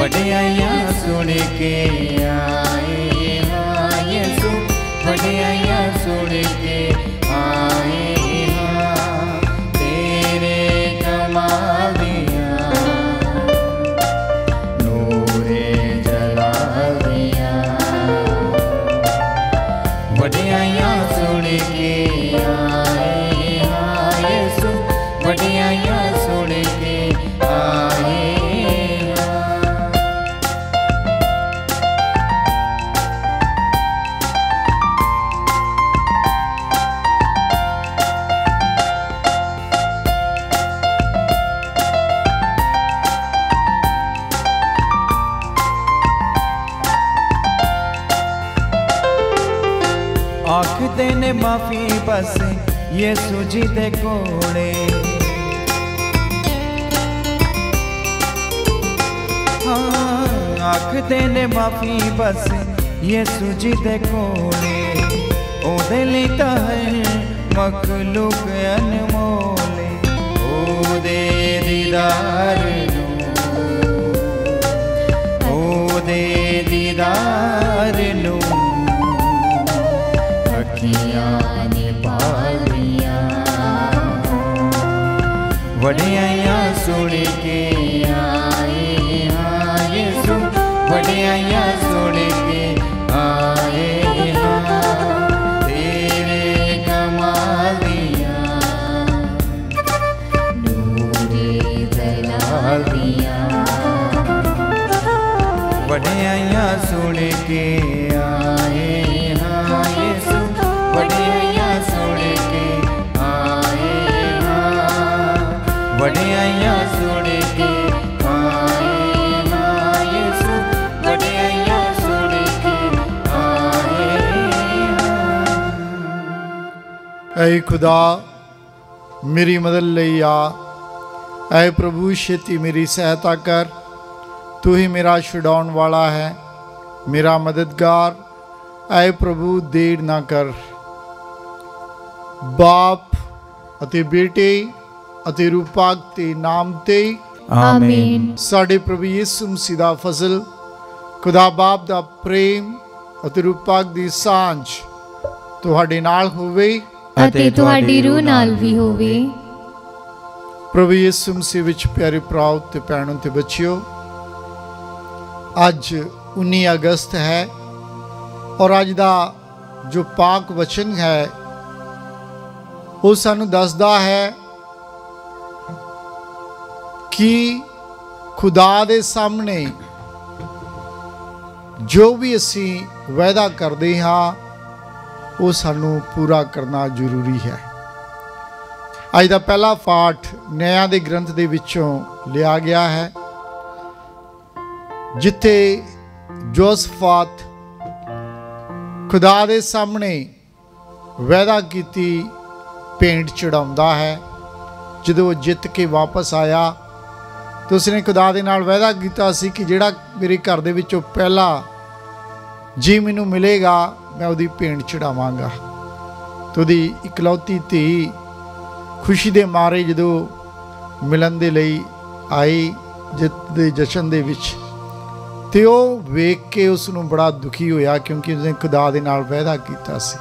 वडियाइयां सुन के आए हाँ यीशु, वडियाइयां सुन के आए हाँ तेरे कमाल दिया, नूरे जलाल दिया। वडियाइयां सुन के आए हाँ यीशु, वडियाइयां सुन के आए। आखदे ने माफी बस यीशु जी दे कोले, हाँ आखदे ने माफी बस यीशु जी दे कोले। ओदे लई तां है मखलूक अनमोले, ओदे दीदार नूं, ओदे दीदार नूं अखियां ने पालियां। वडियाइयां सुन के आए हाँ यीशु, वडियाइयां सुन के आए हाँ तेरे कमाल दिया, नूरे जलाल दिया। वडियाइयां सुन के आए हाँ यीशु, वडियाइयां सुन के आए हाँ, वडियाइयां सुन के आए हाँ यीशु, वडियाइयां सुन के आए हाँ। ऐ खुदा मेरी मदद लई आ, ऐ प्रभु छेती मेरी सहायता कर। तू ही मेरा छुड़ाउण वाला है, मेरा मददगार। ऐ प्रभु देर ना कर। बाप अते बेटे अते रूपाक ते नाम ते आमीन। साडे प्रभु यीशु मसीह दा फजल, खुदा बाप दा प्रेम अते रूपाक दी सांझ तुहाडे नाल होवे अते तुहाडी रूह नाल भी होवे। प्रभु यीशु मसीह विच प्यारे भराओ ते भैणों ते बच्चियो, अज 19 अगस्त है और अज दा जो पाक वचन है वो सानू दसदा है कि खुदा दे सामने जो भी असी वायदा करते हाँ वो सानू पूरा करना जरूरी है। अज दा पहला पाठ न्यायां दे ग्रंथ दे विचों लिया गया है, जिथे जोसफात खुदा दे सामने वायदा कीती भेंट चढ़ाउंदा है। जदों वो जित के वापस आया तो उसने खुदा दे नाल वायदा कीता सी कि जिहड़ा मेरे घर दे विचों पहला जी मैनू मिलेगा मैं उहदी भेंट चढ़ावांगा। तो उहदी इकलौती धी खुशी दे मारे जदों मिलन दे लई आई जित दे जशन दे विच, ते ओह वेख के उसनूं बड़ा दुखी होया क्योंकि उसने खुदा दे नाल वायदा कीता सी।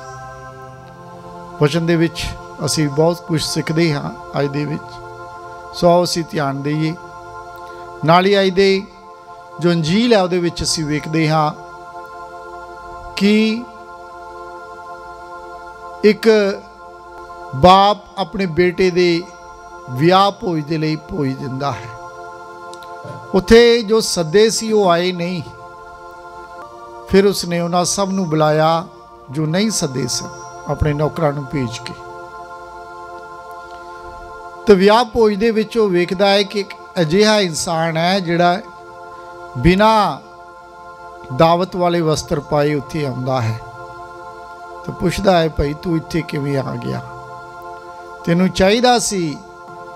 वचन दे विच असी बहुत कुछ सीखते हाँ अज दे विच, सो आओ असी ध्यान देइए। नाल ही अज दे जो अंजील है उहदे विच असी वेखदे हाँ कि एक बाप अपने बेटे दे विआह भोज दे लई भोज दिंदा है। उत्थे जो सद्दे सी वो आए नहीं, फिर उसने उन्हां सब नूं बुलाया जो नहीं सद्दे सन, अपने नौकरां नूं भेज के। तो विआह भोज दे विच वो वेखदा है कि एक अजिहा इंसान है जिहड़ा बिना दावत वाले वस्त्र पाए उत्थे आउंदा है। तो पुछदा है भाई तू इत्थे किवें आ गया, तैनूं चाहीदा सी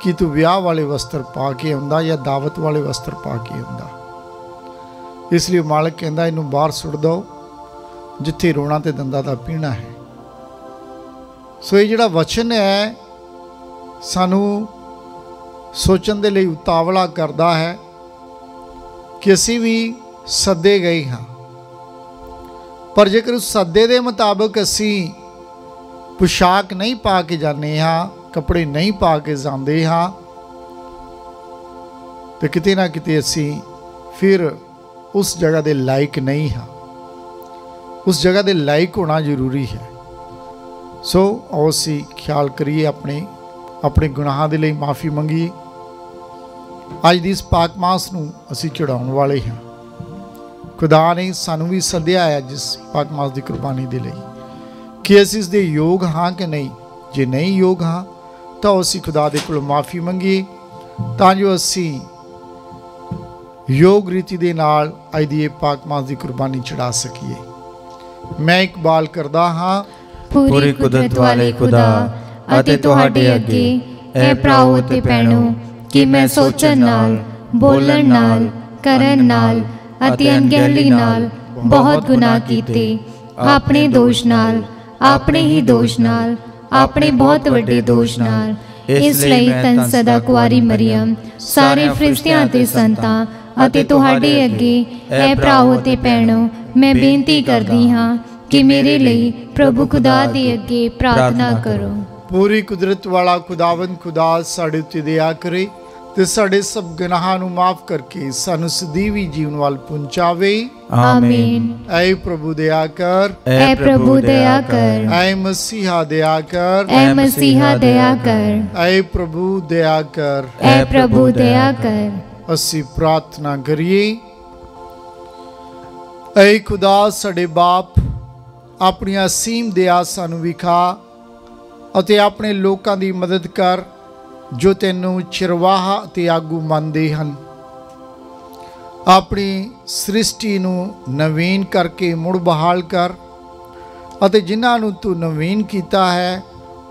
कि तू विआह वाले वस्त्र पा के आउंदा या दावत वाले वस्त्र पा के आउंदा। इसलिए मालिक कहंदा इनू बाहर सुट दो जिथे रोना ते दंदा दा पीना है। सो ये जिहड़ा वचन है सानू सोचण दे लई उतावला करदा है ਕਿ ਅਸੀਂ ਵੀ ਸੱਦੇ ਗਏ ਹਾਂ, ਪਰ ਜੇਕਰ ਉਸ ਸੱਦੇ ਦੇ ਮੁਤਾਬਕ ਅਸੀਂ ਪੁਸ਼ਾਕ ਨਹੀਂ ਪਾ ਕੇ ਜਾਂਦੇ ਹਾਂ, ਕੱਪੜੇ ਨਹੀਂ ਪਾ ਕੇ ਜਾਂਦੇ ਹਾਂ, ਤੇ ਕਿਤੇ ਨਾ ਕਿਤੇ ਅਸੀਂ ਫਿਰ ਉਸ ਜਗ੍ਹਾ ਦੇ ਲਾਇਕ ਨਹੀਂ ਹਾਂ। ਉਸ ਜਗ੍ਹਾ ਦੇ ਲਾਇਕ ਹੋਣਾ ਜ਼ਰੂਰੀ ਹੈ। ਸੋ ਆਓ ਅਸੀਂ ਖਿਆਲ ਕਰੀਏ, ਆਪਣੇ ਗੁਨਾਹਾਂ ਦੇ ਲਈ ਮਾਫੀ ਮੰਗੀਏ। ਅੱਜ ਦੀ ਇਸ ਪਾਕ ਮਾਸ ਨੂੰ ਅਸੀਂ ਚੜਾਉਣ ਵਾਲੇ ਹਾਂ। ਖੁਦਾ ਨੇ ਸਾਨੂੰ ਵੀ ਸੱਦਿਆ ਹੈ ਜਿਸ ਪਾਕ ਮਾਸ ਦੀ ਕੁਰਬਾਨੀ ਦੇ ਲਈ, ਕਿ ਅਸੀਂ ਇਸ ਦੇ ਯੋਗ ਹਾਂ ਕਿ ਨਹੀਂ। ਜੇ ਨਹੀਂ ਯੋਗ ਹਾਂ ਤਾਂ ਅਸੀਂ ਖੁਦਾ ਦੇ ਕੋਲ ਮਾਫੀ ਮੰਗੀਏ, ਤਾਂ ਜੋ ਅਸੀਂ ਯੋਗ ਰੀਤੀ ਦੇ ਨਾਲ ਅੱਜ ਦੀ ਇਹ ਪਾਕ ਮਾਸ ਦੀ ਕੁਰਬਾਨੀ ਚੜਾ ਸਕੀਏ। ਮੈਂ ਇਕਬਾਲ ਕਰਦਾ ਹਾਂ, ਪੂਰੀ ਕੁਦਰਤ ਵਾਲੇ ਖੁਦਾ ਅਤੇ ਤੁਹਾਡੇ ਅੱਗੇ ਇਹ ਭਰਾਓ ਅਤੇ ਭੈਣੋ, ਕਿ ਮੈਂ ਸੋਚਣ ਨਾਲ, ਬੋਲਣ ਨਾਲ, ਕਰਨ ਨਾਲ ਅਤੇ ਅਣਗਹਿਲੀ ਨਾਲ ਬਹੁਤ ਗੁਨਾਹ ਕੀਤੇ। ਆਪਣੇ ਦੋਸ਼ ਨਾਲ, ਆਪਣੇ ਹੀ ਦੋਸ਼ ਨਾਲ, ਆਪਣੇ ਬਹੁਤ ਵੱਡੇ ਦੋਸ਼ ਨਾਲ। ਇਸ ਲਈ ਤਨ ਸਦਾ ਕੁਆਰੀ ਮਰੀਅਮ, ਸਾਰੇ ਫਰਿਸ਼ਤਿਆਂ ਤੇ ਸੰਤਾਂ ਅਤੇ ਤੁਹਾਡੇ ਅੱਗੇ ਇਹ ਭਰਾਓ ਅਤੇ ਭੈਣੋ, ਮੈਂ ਬੇਨਤੀ ਕਰਦੀ ਹਾਂ ਕਿ ਮੇਰੇ ਲਈ ਪ੍ਰਭੂ ਖੁਦਾ ਦੇ ਅੱਗੇ ਪ੍ਰਾਰਥਨਾ ਕਰੋ। ਪੂਰੀ ਕੁਦਰਤ ਵਾਲਾ ਖੁਦਾਵੰਦ ਖੁਦਾ ਸਾਡੇ ਉੱਤੇ ਦਇਆ ਕਰੇ ਤੇ ਸਾਡੇ ਸਭ ਗੁਨਾਹਾਂ ਨੂੰ ਮਾਫ ਕਰਕੇ ਸਾਨੂੰ ਸਦੀਵੀ ਜੀਵਨ ਵੱਲ ਪਹੁੰਚਾਵੇ। ਆਮੀਨ। ਐ ਪ੍ਰਭੂ ਦਇਆ ਕਰ, ਐ ਪ੍ਰਭੂ ਦਇਆ ਕਰ, ਐ ਮਸੀਹਾ ਦਇਆ ਕਰ, ਐ ਮਸੀਹਾ ਦਇਆ ਕਰ, ਐ ਪ੍ਰਭੂ ਦਇਆ ਕਰ, ਐ ਪ੍ਰਭੂ ਦਇਆ ਕਰ। ਅਸੀਂ ਪ੍ਰਾਰਥਨਾ ਕਰੀਏ। ਐ ਖੁਦਾ ਸਾਡੇ ਬਾਪ, ਆਪਣੀ ਅਸੀਮ ਦਇਆ ਸਾਨੂੰ ਵਿਖਾ ਅਤੇ ਆਪਣੇ ਲੋਕਾਂ ਦੀ ਮਦਦ ਕਰ ਜੋ ਤੈਨੂੰ ਚਰਵਾਹਾ ਅਤੇ ਆਗੂ ਮੰਨਦੇ ਹਨ। ਆਪਣੀ ਸ੍ਰਿਸ਼ਟੀ ਨੂੰ ਨਵੀਨ ਕਰਕੇ ਮੁੜ ਬਹਾਲ ਕਰ ਅਤੇ ਜਿਨ੍ਹਾਂ ਨੂੰ ਤੂੰ ਨਵੀਨ ਕੀਤਾ ਹੈ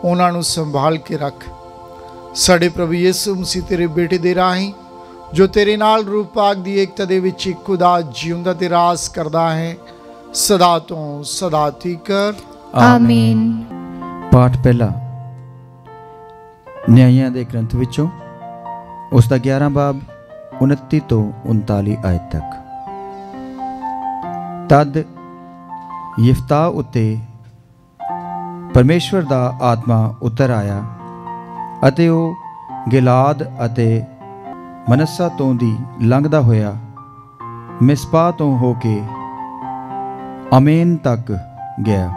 ਉਹਨਾਂ ਨੂੰ ਸੰਭਾਲ ਕੇ ਰੱਖ। ਸਾਡੇ ਪ੍ਰਭੂ ਯਿਸੂ ਮਸੀਹ ਤੇਰੇ ਬੇਟੇ ਦੇ ਰਾਹੀਂ, ਜੋ ਤੇਰੇ ਨਾਲ ਰੂਪ ਪਾਕ ਦੀ ਏਕਤਾ ਦੇ ਵਿੱਚ ਇੱਕ ਖੁਦਾ ਜਿਉਂਦਾ ਤੇ ਰਾਜ ਕਰਦਾ ਹੈ, ਸਦਾ ਤੋਂ ਸਦਾ ਤੀਕਰ। ਆਮੀਨ। ਪਾਠ ਪਹਿਲਾ ਨਿਆਂਇਆਂ ਦੇ ਗ੍ਰੰਥ ਵਿੱਚੋਂ, ਉਸ ਦਾ 11 ਬਾਬ 29 ਤੋਂ 39 ਆਇਤ ਤੱਕ। ਤਦ ਯਿਫਤਾ ਉੱਤੇ ਪਰਮੇਸ਼ਵਰ ਦਾ ਆਤਮਾ ਉਤਰ ਆਇਆ ਅਤੇ ਉਹ ਗਿਲਾਦ ਅਤੇ ਮਨੱਸਾ ਤੋਂ ਦੀ ਲੰਘਦਾ ਹੋਇਆ ਮਿਸਪਾ ਤੋਂ ਹੋ ਕੇ ਅਮੇਨ ਤੱਕ ਗਿਆ।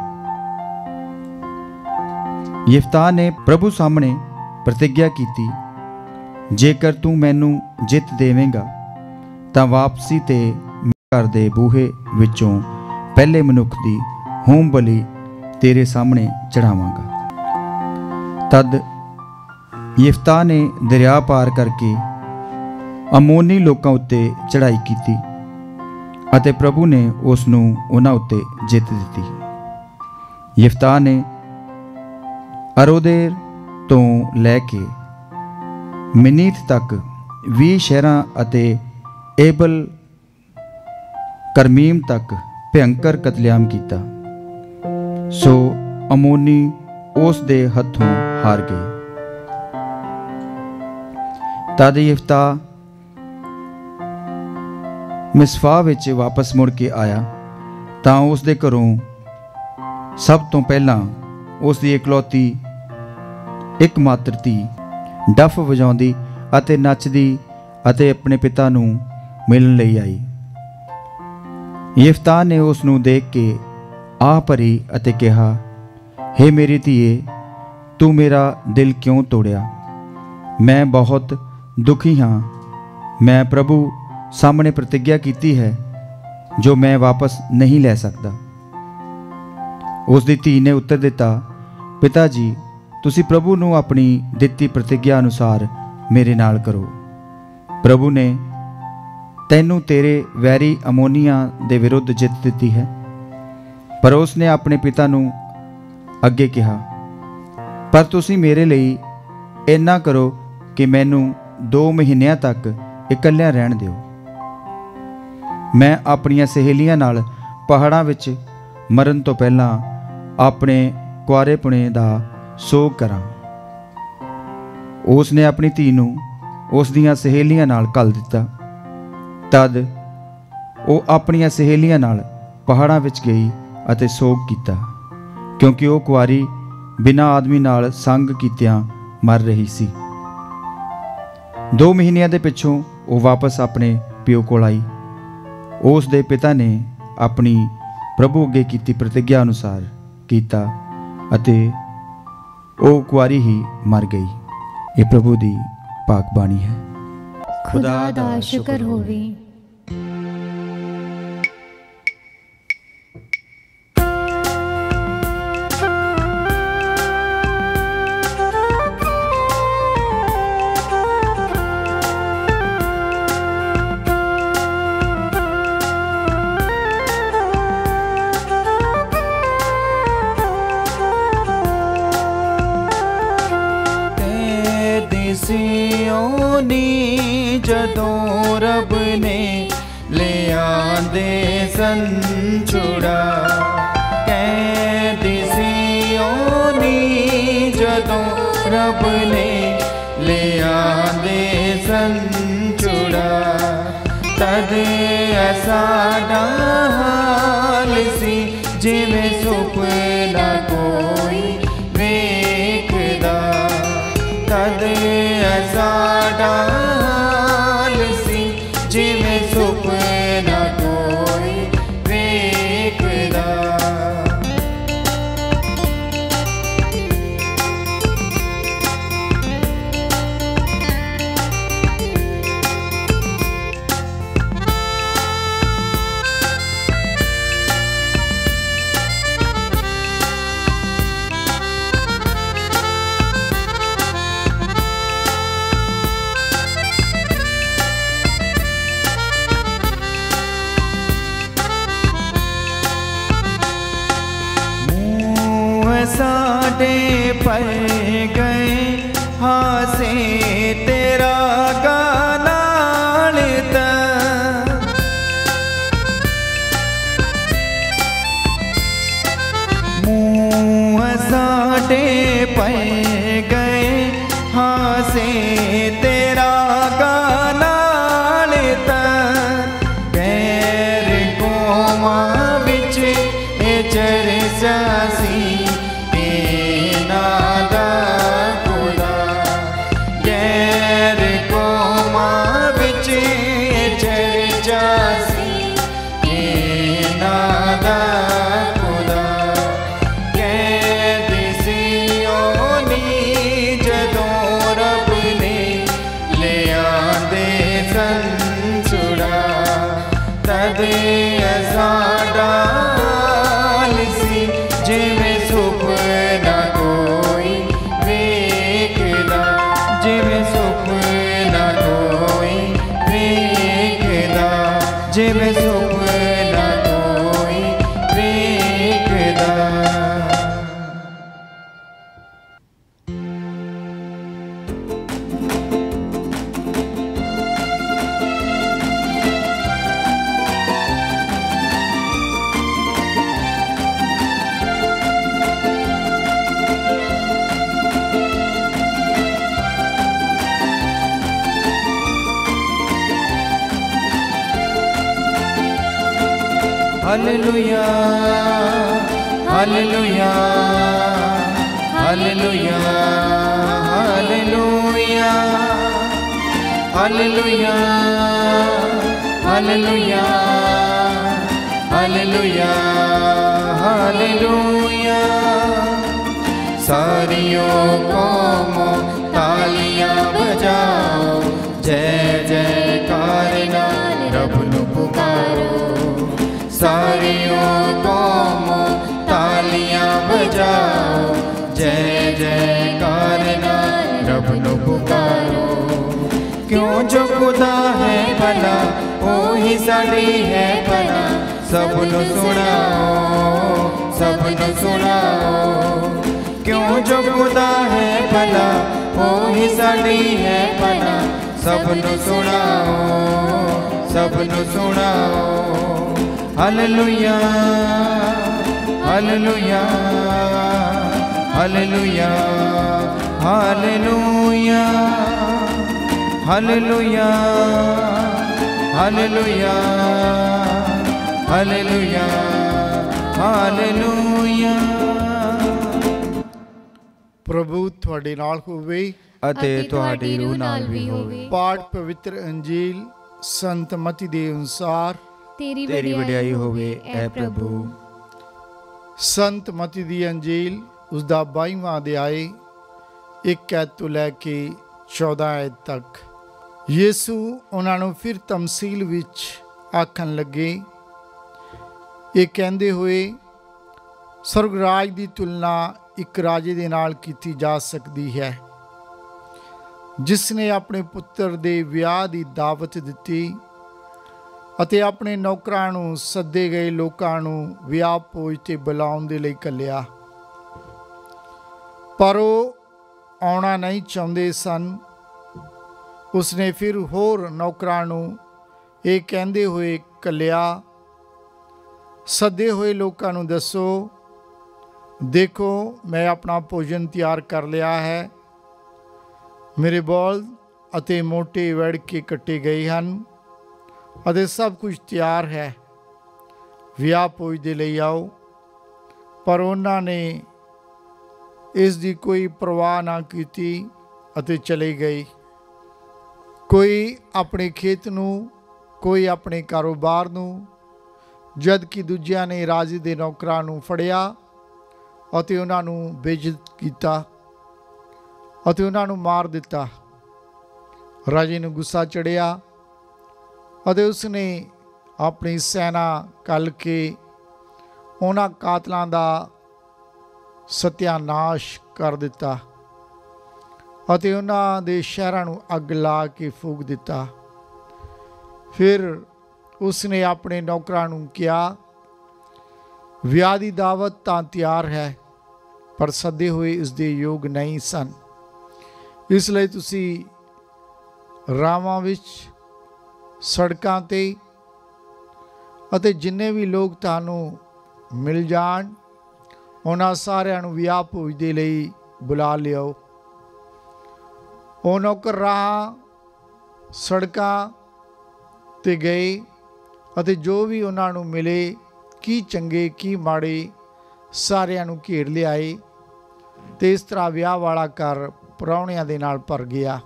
ਯਿਫਤਾ ਨੇ ਪ੍ਰਭੂ ਸਾਹਮਣੇ ਪ੍ਰਤਿਗਿਆ ਕੀਤੀ, ਜੇਕਰ ਤੂੰ ਮੈਨੂੰ ਜਿੱਤ ਦੇਵੇਂਗਾ ਤਾਂ ਵਾਪਸੀ ਤੇ ਘਰ ਦੇ ਬੂਹੇ ਵਿੱਚੋਂ ਪਹਿਲੇ ਮਨੁੱਖ ਦੀ ਹੋਮ ਬਲੀ ਤੇਰੇ ਸਾਹਮਣੇ ਚੜਾਵਾਂਗਾ। ਤਦ ਯਿਫਤਾ ਨੇ ਦਰਿਆ ਪਾਰ ਕਰਕੇ ਅਮੋਨੀ ਲੋਕਾਂ ਉੱਤੇ ਚੜ੍ਹਾਈ ਕੀਤੀ ਅਤੇ ਪ੍ਰਭੂ ਨੇ ਉਸ ਨੂੰ ਉਹਨਾਂ ਉੱਤੇ ਜਿੱਤ ਦਿੱਤੀ। ਯਿਫਤਾ ਨੇ ਅਰੋਦੇਰ ਤੋਂ ਲੈ ਕੇ ਮਿਨੀਤ ਤੱਕ 20 ਸ਼ਹਿਰਾਂ ਅਤੇ ਏਬਲ ਕਰਮੀਮ ਤੱਕ ਭਿਅੰਕਰ ਕਤਲੇਆਮ ਕੀਤਾ। ਸੋ ਅਮੋਨੀ ਉਸ ਦੇ ਹੱਥੋਂ ਹਾਰ ਗਏ। ਤਦ ਯਿਫਤਾ ਮਿਸਪਾ ਵਿੱਚ ਵਾਪਸ ਮੁੜ ਕੇ ਆਇਆ ਤਾਂ ਉਸ ਦੇ ਘਰੋਂ ਸਭ ਤੋਂ ਪਹਿਲਾਂ ਉਸ ਦੀ ਇਕਲੌਤੀ ਇੱਕਮਾਤਰ ਧੀ ਡਫ ਵਜਾਉਂਦੀ ਅਤੇ ਨੱਚਦੀ ਅਤੇ ਆਪਣੇ ਪਿਤਾ ਨੂੰ ਮਿਲਣ ਲਈ ਆਈ। ਯਿਫਤਾ ਨੇ ਉਸ ਨੂੰ ਦੇਖ ਕੇ ਆਹ ਭਰੀ ਅਤੇ ਕਿਹਾ, ਹੇ ਮੇਰੀ ਧੀਏ, ਤੂੰ ਮੇਰਾ ਦਿਲ ਕਿਉਂ ਤੋੜਿਆ? ਮੈਂ ਬਹੁਤ ਦੁਖੀ ਹਾਂ। ਮੈਂ ਪ੍ਰਭੂ ਸਾਹਮਣੇ ਪ੍ਰਤਿਗਿਆ ਕੀਤੀ ਹੈ ਜੋ ਮੈਂ ਵਾਪਸ ਨਹੀਂ ਲੈ ਸਕਦਾ। ਉਸ ਦੀ ਧੀ ਨੇ ਉੱਤਰ ਦਿੱਤਾ, ਪਿਤਾ ਜੀ, ਤੁਸੀਂ ਪ੍ਰਭੂ ਨੂੰ ਆਪਣੀ ਦਿੱਤੀ ਪ੍ਰਤਿਗਿਆ ਅਨੁਸਾਰ ਮੇਰੇ ਨਾਲ ਕਰੋ। ਪ੍ਰਭੂ ਨੇ ਤੈਨੂੰ ਤੇਰੇ ਵੈਰੀ ਅਮੋਨੀਆਂ ਦੇ ਵਿਰੁੱਧ ਜਿੱਤ ਦਿੱਤੀ ਹੈ। ਪਰ ਉਸ ਨੇ ਆਪਣੇ ਪਿਤਾ ਨੂੰ ਅੱਗੇ ਕਿਹਾ, ਪਰ ਤੁਸੀਂ ਮੇਰੇ ਲਈ ਇੰਨਾ ਕਰੋ ਕਿ ਮੈਨੂੰ 2 ਮਹੀਨਿਆਂ ਤੱਕ ਇਕੱਲਿਆਂ ਰਹਿਣ ਦਿਓ। ਮੈਂ ਆਪਣੀਆਂ ਸਹੇਲੀਆਂ ਨਾਲ ਪਹਾੜਾਂ ਵਿੱਚ ਮਰਨ ਤੋਂ ਪਹਿਲਾਂ ਆਪਣੇ ਕੁਆਰੇਪੁਣੇ ਦਾ ਸੋਗ ਕਰਾਂ। ਉਸ ਨੇ ਆਪਣੀ ਧੀ ਨੂੰ ਉਸ ਦੀਆਂ ਸਹੇਲੀਆਂ ਨਾਲ ਘੱਲ ਦਿੱਤਾ। ਤਦ ਉਹ ਆਪਣੀਆਂ ਸਹੇਲੀਆਂ ਨਾਲ ਪਹਾੜਾਂ ਵਿੱਚ ਗਈ ਅਤੇ ਸੋਗ ਕੀਤਾ, ਕਿਉਂਕਿ ਉਹ ਕੁਆਰੀ ਬਿਨਾਂ ਆਦਮੀ ਨਾਲ ਸੰਗ ਕੀਤਿਆਂ ਮਰ ਰਹੀ ਸੀ। 2 ਮਹੀਨਿਆਂ ਦੇ ਪਿੱਛੋਂ ਉਹ ਵਾਪਸ ਆਪਣੇ ਪਿਓ ਕੋਲ ਆਈ। ਉਸ ਦੇ ਪਿਤਾ ਨੇ ਆਪਣੀ ਪ੍ਰਭੂ ਅੱਗੇ ਕੀਤੀ ਪ੍ਰਤਿਗਿਆ ਅਨੁਸਾਰ ਕੀਤਾ ਅਤੇ ਉਹ ਕੁਆਰੀ ਹੀ ਮਰ ਗਈ। ਇਹ ਪ੍ਰਭੂ ਦੀ ਪਾਕ ਬਾਣੀ ਹੈ। खुदा दा शुक्र होवे। सियोनी जदों रब ने ले आंदे सन छुड़ा, कैदी सियोनी जदों रब ने ले आंदे सन छुड़ा, तद साडा हाल सी जिवें सुपना कोई वेखदा, तद साडा हाल सी जिवें सुपना कोई वेखदा। साडे पर गए हासे तेरा गानाल ता, मुँह साडे पर गए हासे तेरा गानाल ता, गैर कौमां विच ए चर्चा सी साडा हाल सी जिवें सुपना कोई वेखदा, जिवें सुपना कोई वेखदा, जिवें सुपना कोई वेखदा। Hallelujah hallelujah hallelujah hallelujah hallelujah hallelujah hallelujah hallelujah. सारियों कौमों तालियां बजाओ, जय जयकार नाल रब नू पुकारो। सारियों कौमों तालियां बजाओ, जय जयकार नाल रब नू पुकारो। क्यों जो खुदा है भला ओही साडी है भला, सबनू सुनाओ सबनू सुनाओ। क्यों जो खुदा है भला ओही साडी है भला, सबनू सुनाओ सबनू सुनाओ। Hallelujah hallelujah hallelujah hallelujah hallelujah hallelujah hallelujah hallelujah. ਪ੍ਰਭੂ ਤੁਹਾਡੇ ਨਾਲ ਹੋਵੇ ਅਤੇ ਤੁਹਾਡੀ ਰੂਹ ਨਾਲ ਵੀ ਹੋਵੇ। ਪਾਠ ਪਵਿੱਤਰ ਅੰਜੀਲ ਸੰਤ ਮਤੀ ਦੇ ਅਨੁਸਾਰ। ਤੇਰੀ ਵਡਿਆਈ ਹੋਵੇ ਐ ਪ੍ਰਭੂ। ਸੰਤ ਮਤੀ ਦੀ ਅੰਜੀਲ ਉਸ ਦਾ 22ਵਾਂ ਅਧਿਆਇ 1 ਐਤ ਤੋਂ ਲੈ ਕੇ 14 ਐਤ ਤੱਕ। ਯਿਸੂ ਉਹਨਾਂ ਨੂੰ ਫਿਰ ਤਮਸੀਲ ਵਿੱਚ ਆਖਣ ਲੱਗੇ, ਇਹ ਕਹਿੰਦੇ ਹੋਏ, ਸਵਰਗ ਰਾਜ ਦੀ ਤੁਲਨਾ ਇੱਕ ਰਾਜੇ ਦੇ ਨਾਲ ਕੀਤੀ ਜਾ ਸਕਦੀ ਹੈ, ਜਿਸ ਨੇ ਆਪਣੇ ਪੁੱਤਰ ਦੇ ਵਿਆਹ ਦੀ ਦਾਵਤ ਦਿੱਤੀ ਅਤੇ ਆਪਣੇ ਨੌਕਰਾਂ ਨੂੰ ਸੱਦੇ ਗਏ ਲੋਕਾਂ ਨੂੰ ਵਿਆਹ ਭੋਜ 'ਤੇ ਬੁਲਾਉਣ ਦੇ ਲਈ ਘੱਲਿਆ। ਪਰ ਉਹ ਆਉਣਾ ਨਹੀਂ ਚਾਹੁੰਦੇ ਸਨ। ਉਸਨੇ ਫਿਰ ਹੋਰ ਨੌਕਰਾਂ ਨੂੰ ਇਹ ਕਹਿੰਦੇ ਹੋਏ ਘੱਲਿਆ, ਸੱਦੇ ਹੋਏ ਲੋਕਾਂ ਨੂੰ ਦੱਸੋ, ਦੇਖੋ ਮੈਂ ਆਪਣਾ ਭੋਜਨ ਤਿਆਰ ਕਰ ਲਿਆ ਹੈ, ਮੇਰੇ ਬਲਦ ਅਤੇ ਮੋਟੇ ਵੜ ਕੇ ਕੱਟੇ ਗਏ ਹਨ ਅਤੇ ਸਭ ਕੁਝ ਤਿਆਰ ਹੈ, ਵਿਆਹ ਭੋਜ ਦੇ ਲਈ ਆਓ। ਪਰ ਉਹਨਾਂ ਨੇ ਇਸ ਦੀ ਕੋਈ ਪਰਵਾਹ ਨਾ ਕੀਤੀ ਅਤੇ ਚਲੇ ਗਏ, ਕੋਈ ਆਪਣੇ ਖੇਤ ਨੂੰ, ਕੋਈ ਆਪਣੇ ਕਾਰੋਬਾਰ ਨੂੰ, ਜਦ ਕਿ ਦੂਜਿਆਂ ਨੇ ਰਾਜੇ ਦੇ ਨੌਕਰਾਂ ਨੂੰ ਫੜਿਆ ਅਤੇ ਉਹਨਾਂ ਨੂੰ ਬੇਇੱਜ਼ਤ ਕੀਤਾ ਅਤੇ ਉਹਨਾਂ ਨੂੰ ਮਾਰ ਦਿੱਤਾ। ਰਾਜੇ ਨੂੰ ਗੁੱਸਾ ਚੜ੍ਹਿਆ ਅਤੇ ਉਸਨੇ ਆਪਣੀ ਸੈਨਾ ਘੱਲ ਕੇ ਉਹਨਾਂ ਕਾਤਲਾਂ ਦਾ ਸਤਿਆਨਾਸ਼ ਕਰ ਦਿੱਤਾ ਅਤੇ ਉਹਨਾਂ ਦੇ ਸ਼ਹਿਰਾਂ ਨੂੰ ਅੱਗ ਲਾ ਕੇ ਫੂਕ ਦਿੱਤਾ। ਫਿਰ ਉਸਨੇ ਆਪਣੇ ਨੌਕਰਾਂ ਨੂੰ ਕਿਹਾ, ਵਿਆਹ ਦੀ ਦਾਵਤ ਤਾਂ ਤਿਆਰ ਹੈ, ਪਰ ਸੱਦੇ ਹੋਏ ਇਸ ਦੇ ਯੋਗ ਨਹੀਂ ਸਨ। ਇਸ ਲਈ ਤੁਸੀਂ ਰਾਹਾਂ ਵਿੱਚ, ਸੜਕਾਂ 'ਤੇ ਅਤੇ ਜਿੰਨੇ ਵੀ ਲੋਕ ਤੁਹਾਨੂੰ ਮਿਲ ਜਾਣ, ਉਹਨਾਂ ਸਾਰਿਆਂ ਨੂੰ ਵਿਆਹ ਭੋਜ ਦੇ ਲਈ ਬੁਲਾ ਲਿਆਓ। ਉਹ ਨੌਕਰ ਰਾਹਾਂ, ਸੜਕਾਂ 'ਤੇ ਗਏ ਅਤੇ ਜੋ ਵੀ ਉਹਨਾਂ ਨੂੰ ਮਿਲੇ, ਕੀ ਚੰਗੇ ਕੀ ਮਾੜੇ, ਸਾਰਿਆਂ ਨੂੰ ਘੇਰ ਲਿਆਏ ਅਤੇ ਇਸ ਤਰ੍ਹਾਂ ਵਿਆਹ ਵਾਲਾ ਘਰ ਪ੍ਰਾਹੁਣਿਆਂ ਦੇ ਨਾਲ ਭਰ ਗਿਆ।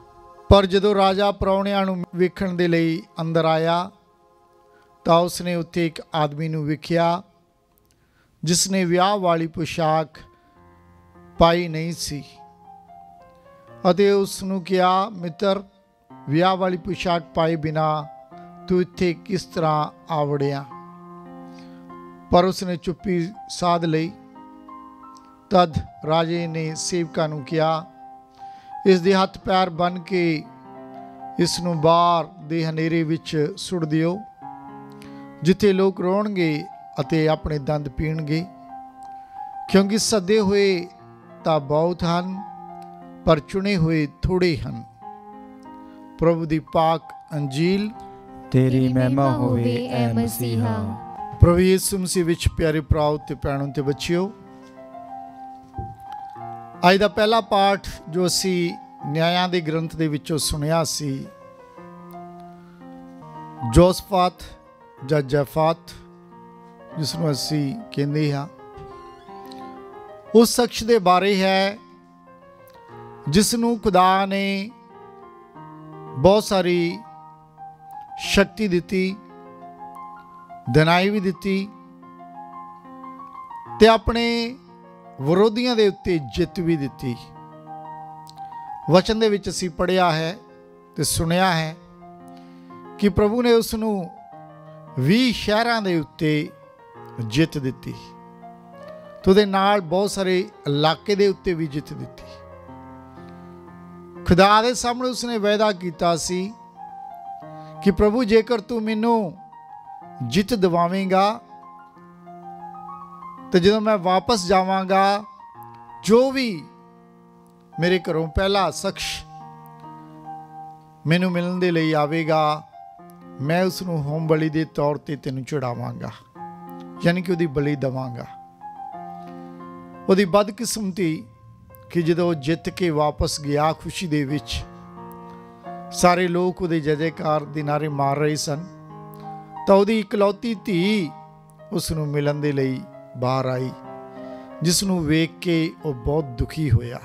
ਪਰ ਜਦੋਂ ਰਾਜਾ ਪ੍ਰਾਹੁਣਿਆਂ ਨੂੰ ਵੇਖਣ ਦੇ ਲਈ ਅੰਦਰ ਆਇਆ ਤਾਂ ਉਸਨੇ ਉੱਥੇ ਇੱਕ ਆਦਮੀ ਨੂੰ ਵੇਖਿਆ ਜਿਸ ਨੇ ਵਿਆਹ ਵਾਲੀ ਪੁਸ਼ਾਕ ਪਾਈ ਨਹੀਂ ਸੀ ਅਤੇ ਉਸ ਨੂੰ ਕਿਹਾ, ਮਿੱਤਰ, ਵਿਆਹ ਵਾਲੀ ਪੁਸ਼ਾਕ ਪਾਏ ਬਿਨਾ ਤੂੰ ਇੱਥੇ ਕਿਸ ਤਰ੍ਹਾਂ ਆ ਵੜਿਆ? ਪਰ ਉਸਨੇ ਚੁੱਪੀ ਸਾਧ ਲਈ। ਤਦ ਰਾਜੇ ਨੇ ਸੇਵਕਾਂ ਨੂੰ ਕਿਹਾ, ਇਸ ਦੇ ਹੱਥ ਪੈਰ ਬੰਨ੍ਹ ਕੇ ਇਸ ਨੂੰ ਬਾਹਰ ਦੇ ਹਨੇਰੇ ਵਿੱਚ ਸੁੱਟ ਦਿਓ, ਜਿੱਥੇ ਲੋਕ ਰੋਣਗੇ ਅਤੇ ਆਪਣੇ ਦੰਦ ਪੀਣਗੇ, ਕਿਉਂਕਿ ਸੱਦੇ ਹੋਏ ਤਾਂ ਬਹੁਤ ਹਨ, ਪਰ ਚੁਣੇ ਹੋਏ ਥੋੜ੍ਹੇ ਹਨ। ਪ੍ਰਭੂ ਦੀ ਪਾਕ ਅੰਜੀਲ। ਤੇਰੀ ਮਹਿਮਾ ਹੋਵੇ ਐ ਮਸੀਹਾ। ਪ੍ਰਭੂ ਯਿਸੂ ਮਸੀਹ ਵਿੱਚ ਪਿਆਰੇ ਭਰਾਓ ਤੇ ਭੈਣੋ ਤੇ ਬੱਚਿਓ, ਅੱਜ ਦਾ ਪਹਿਲਾ ਪਾਠ ਜੋ ਅਸੀਂ ਨਿਆਂਇਆਂ ਦੇ ਗ੍ਰੰਥ ਦੇ ਵਿੱਚੋਂ ਸੁਣਿਆ ਸੀ, ਜੋਸਫਾਤ ਜਾਂ ਜਫਾਤ ਜਿਸ ਨੂੰ ਅਸੀਂ ਕਹਿੰਦੇ ਹਾਂ, ਉਸ ਸ਼ਖਸ ਦੇ ਬਾਰੇ ਹੈ ਜਿਸ ਨੂੰ ਖੁਦਾ ਨੇ ਬਹੁਤ ਸਾਰੀ ਸ਼ਕਤੀ ਦਿੱਤੀ, ਦਿਨਾਈ ਵੀ ਦਿੱਤੀ ਤੇ ਆਪਣੇ ਵਿਰੋਧੀਆਂ ਦੇ ਉੱਤੇ ਜਿੱਤ ਵੀ ਦਿੱਤੀ। ਵਚਨ ਦੇ ਵਿੱਚ ਅਸੀਂ ਪੜ੍ਹਿਆ ਹੈ ਤੇ ਸੁਣਿਆ ਹੈ ਕਿ ਪ੍ਰਭੂ ਨੇ ਉਸ ਨੂੰ 20 ਸ਼ਹਿਰਾਂ ਦੇ ਉੱਤੇ ਜਿੱਤ ਦਿੱਤੀ ਤੇ ਉਹਦੇ ਨਾਲ ਬਹੁਤ ਸਾਰੇ ਇਲਾਕੇ ਦੇ ਉੱਤੇ ਵੀ ਜਿੱਤ ਦਿੱਤੀ। ਖੁਦਾ ਦੇ ਸਾਹਮਣੇ ਉਸਨੇ ਵਾਅਦਾ ਕੀਤਾ ਸੀ ਕਿ ਪ੍ਰਭੂ, ਜੇਕਰ ਤੂੰ ਮੈਨੂੰ ਜਿੱਤ ਦਿਵਾਵੇਂਗਾ ਤੇ ਜਦੋਂ ਮੈਂ ਵਾਪਸ ਜਾਵਾਂਗਾ, ਜੋ ਵੀ ਮੇਰੇ ਘਰੋਂ ਪਹਿਲਾ ਸ਼ਖਸ ਮੈਨੂੰ ਮਿਲਣ ਦੇ ਲਈ ਆਵੇਗਾ, ਮੈਂ ਉਸ ਨੂੰ ਹੋਮ ਬਲੀ ਦੇ ਤੌਰ ਤੇ ਤੈਨੂੰ ਚੜਾਵਾਂਗਾ, ਯਾਨੀ ਕਿ ਉਹਦੀ ਬਲੀ ਦੇਵਾਂਗਾ। ਉਹਦੀ ਬਦਕਿਸਮਤੀ ਕਿ ਜਦੋਂ ਜਿੱਤ ਕੇ ਵਾਪਸ ਗਿਆ ਖੁਸ਼ੀ ਦੇ ਵਿੱਚ, ਸਾਰੇ ਲੋਕ ਉਹਦੇ ਜੈ ਜੈਕਾਰ ਦੇ ਨਾਅਰੇ ਮਾਰ ਰਹੇ ਸਨ, ਤਾਂ ਉਹਦੀ ਇਕਲੌਤੀ ਧੀ ਉਸ ਨੂੰ ਮਿਲਣ ਦੇ ਲਈ ਬਾਹਰ ਆਈ, ਜਿਸ ਨੂੰ ਵੇਖ ਕੇ ਉਹ ਬਹੁਤ ਦੁਖੀ ਹੋਇਆ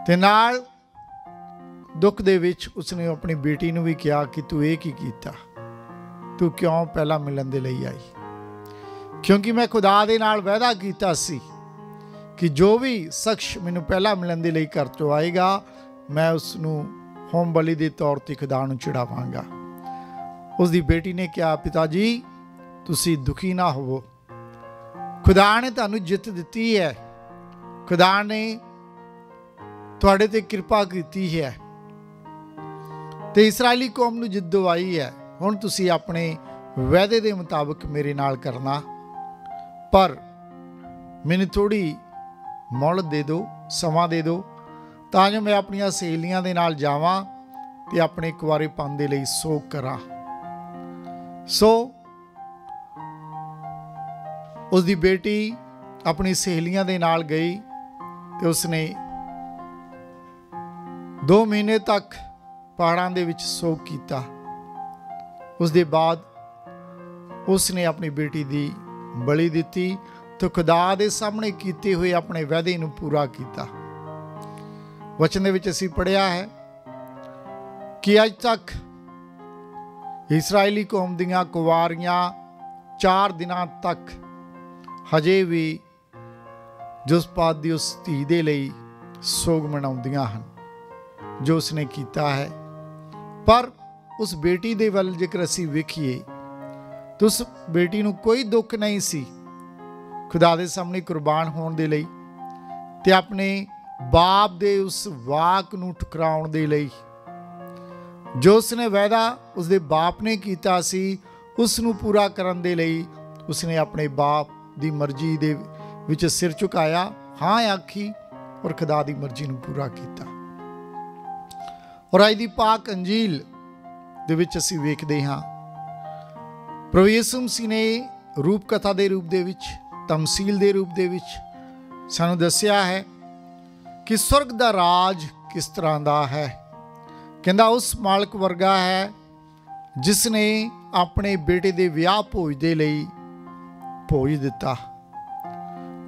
ਤੇ ਨਾਲ ਦੁੱਖ ਦੇ ਵਿੱਚ ਉਸਨੇ ਆਪਣੀ ਬੇਟੀ ਨੂੰ ਵੀ ਕਿਹਾ ਕਿ ਤੂੰ ਇਹ ਕੀ ਕੀਤਾ, ਤੂੰ ਕਿਉਂ ਪਹਿਲਾਂ ਮਿਲਣ ਦੇ ਲਈ ਆਈ? ਕਿਉਂਕਿ ਮੈਂ ਖੁਦਾ ਦੇ ਨਾਲ ਵਾਅਦਾ ਕੀਤਾ ਸੀ ਕਿ ਜੋ ਵੀ ਸ਼ਖਸ ਮੈਨੂੰ ਪਹਿਲਾਂ ਮਿਲਣ ਦੇ ਲਈ ਘਰ ਤੋਂ ਆਏਗਾ, ਮੈਂ ਉਸ ਨੂੰ ਹੋਮ ਬਲੀ ਦੇ ਤੌਰ ਤੇ ਖੁਦਾ ਨੂੰ ਚੜਾਵਾਂਗਾ। ਉਸ ਦੀ ਬੇਟੀ ਨੇ ਕਿਹਾ, ਪਿਤਾ ਜੀ ਤੁਸੀਂ ਦੁਖੀ ਨਾ ਹੋਵੋ, ਖੁਦਾ ਨੇ ਤੁਹਾਨੂੰ ਜਿੱਤ ਦਿੱਤੀ ਹੈ, ਖੁਦਾ ਨੇ ਤੁਹਾਡੇ ਤੇ ਕਿਰਪਾ ਕੀਤੀ ਹੈ ਤੇ ਇਸਰਾਇਲੀ ਕੌਮ ਨੂੰ ਜਿੱਤ ਦਿਵਾਈ ਹੈ। ਹੁਣ ਤੁਸੀਂ ਆਪਣੇ ਵਾਅਦੇ ਦੇ ਮੁਤਾਬਕ ਮੇਰੇ ਨਾਲ ਕਰਨਾ, ਪਰ ਮੈਨੂੰ ਥੋੜੀ ਮੌਲਤ ਦੇ ਦਿਓ, ਸਮਾਂ ਦੇ ਦਿਓ, ਤਾਂ ਜੋ ਮੈਂ ਆਪਣੀਆਂ ਸਹੇਲੀਆਂ ਦੇ ਨਾਲ ਜਾਵਾਂ ਤੇ ਆਪਣੇ ਕੁਆਰੇਪਨ ਦੇ ਲਈ ਸੋਗ ਕਰਾਂ। ਸੋ ਉਸ ਦੀ ਬੇਟੀ ਆਪਣੀ ਸਹੇਲੀਆਂ ਦੇ ਨਾਲ ਗਈ ਤੇ ਉਸਨੇ 2 ਮਹੀਨੇ ਤੱਕ ਪਹਾੜਾਂ ਦੇ ਵਿੱਚ ਸੋਗ ਕੀਤਾ। ਉਸ ਦੇ ਬਾਅਦ ਉਸਨੇ ਆਪਣੀ ਬੇਟੀ ਦੀ ਬਲੀ ਦਿੱਤੀ ਤੇ ਖੁਦਾ ਦੇ ਸਾਹਮਣੇ ਕੀਤੇ ਹੋਏ ਆਪਣੇ ਵਾਅਦੇ ਨੂੰ ਪੂਰਾ ਕੀਤਾ। ਵਚਨ ਦੇ ਵਿੱਚ ਅਸੀਂ ਪੜ੍ਹਿਆ ਹੈ ਕਿ ਅੱਜ ਤੱਕ ਇਸਰਾਇਲੀ ਕੌਮ ਦੀਆਂ ਕੁਵਾਰੀਆਂ 4 ਦਿਨਾਂ ਤੱਕ ਹਜੇ ਵੀ ਜੋਸਪਾਤ ਦੀ ਉਸ ਧੀ ਦੇ ਲਈ ਸੋਗ ਮਨਾਉਂਦੀਆਂ ਹਨ ਜੋ ਉਸਨੇ ਕੀਤਾ ਹੈ। ਪਰ ਉਸ ਬੇਟੀ ਦੇ ਵੱਲ ਜੇਕਰ ਅਸੀਂ ਵੇਖੀਏ ਤਾਂ ਉਸ ਬੇਟੀ ਨੂੰ ਕੋਈ ਦੁੱਖ ਨਹੀਂ ਸੀ ਖੁਦਾ ਦੇ ਸਾਹਮਣੇ ਕੁਰਬਾਨ ਹੋਣ ਦੇ ਲਈ ਤੇ ਆਪਣੇ ਬਾਪ ਦੇ ਉਸ ਵਾਕ ਨੂੰ ਠੁਕਰਾਉਣ ਦੇ ਲਈ। ਜੋ ਉਸਨੇ ਵਾਅਦਾ ਉਸਦੇ ਬਾਪ ਨੇ ਕੀਤਾ ਸੀ, ਉਸ ਨੂੰ ਪੂਰਾ ਕਰਨ ਦੇ ਲਈ ਉਸਨੇ ਆਪਣੇ ਬਾਪ ਦੀ ਮਰਜ਼ੀ ਦੇ ਵਿੱਚ ਸਿਰ ਝੁਕਾਇਆ, ਹਾਂ ਆਖੀ ਔਰ ਖੁਦਾ ਦੀ ਮਰਜ਼ੀ ਨੂੰ ਪੂਰਾ ਕੀਤਾ। ਔਰ ਅੱਜ ਦੀ ਪਾਕ ਅੰਜੀਲ ਦੇ ਵਿੱਚ ਅਸੀਂ ਵੇਖਦੇ ਹਾਂ ਪ੍ਰਭੂ ਯਿਸੂ ਮਸੀਹ ਨੇ ਰੂਪ ਕਥਾ ਦੇ ਰੂਪ ਦੇ ਵਿੱਚ, ਤਮਸੀਲ ਦੇ ਰੂਪ ਦੇ ਵਿੱਚ ਸਾਨੂੰ ਦੱਸਿਆ ਹੈ ਕਿ ਸਵਰਗ ਦਾ ਰਾਜ ਕਿਸ ਤਰ੍ਹਾਂ ਦਾ ਹੈ। ਕਹਿੰਦਾ ਉਸ ਮਾਲਕ ਵਰਗਾ ਹੈ ਜਿਸ ਨੇ ਆਪਣੇ ਬੇਟੇ ਦੇ ਵਿਆਹ ਭੋਜ ਦੇ ਲਈ ਭੋਜ ਦਿੱਤਾ।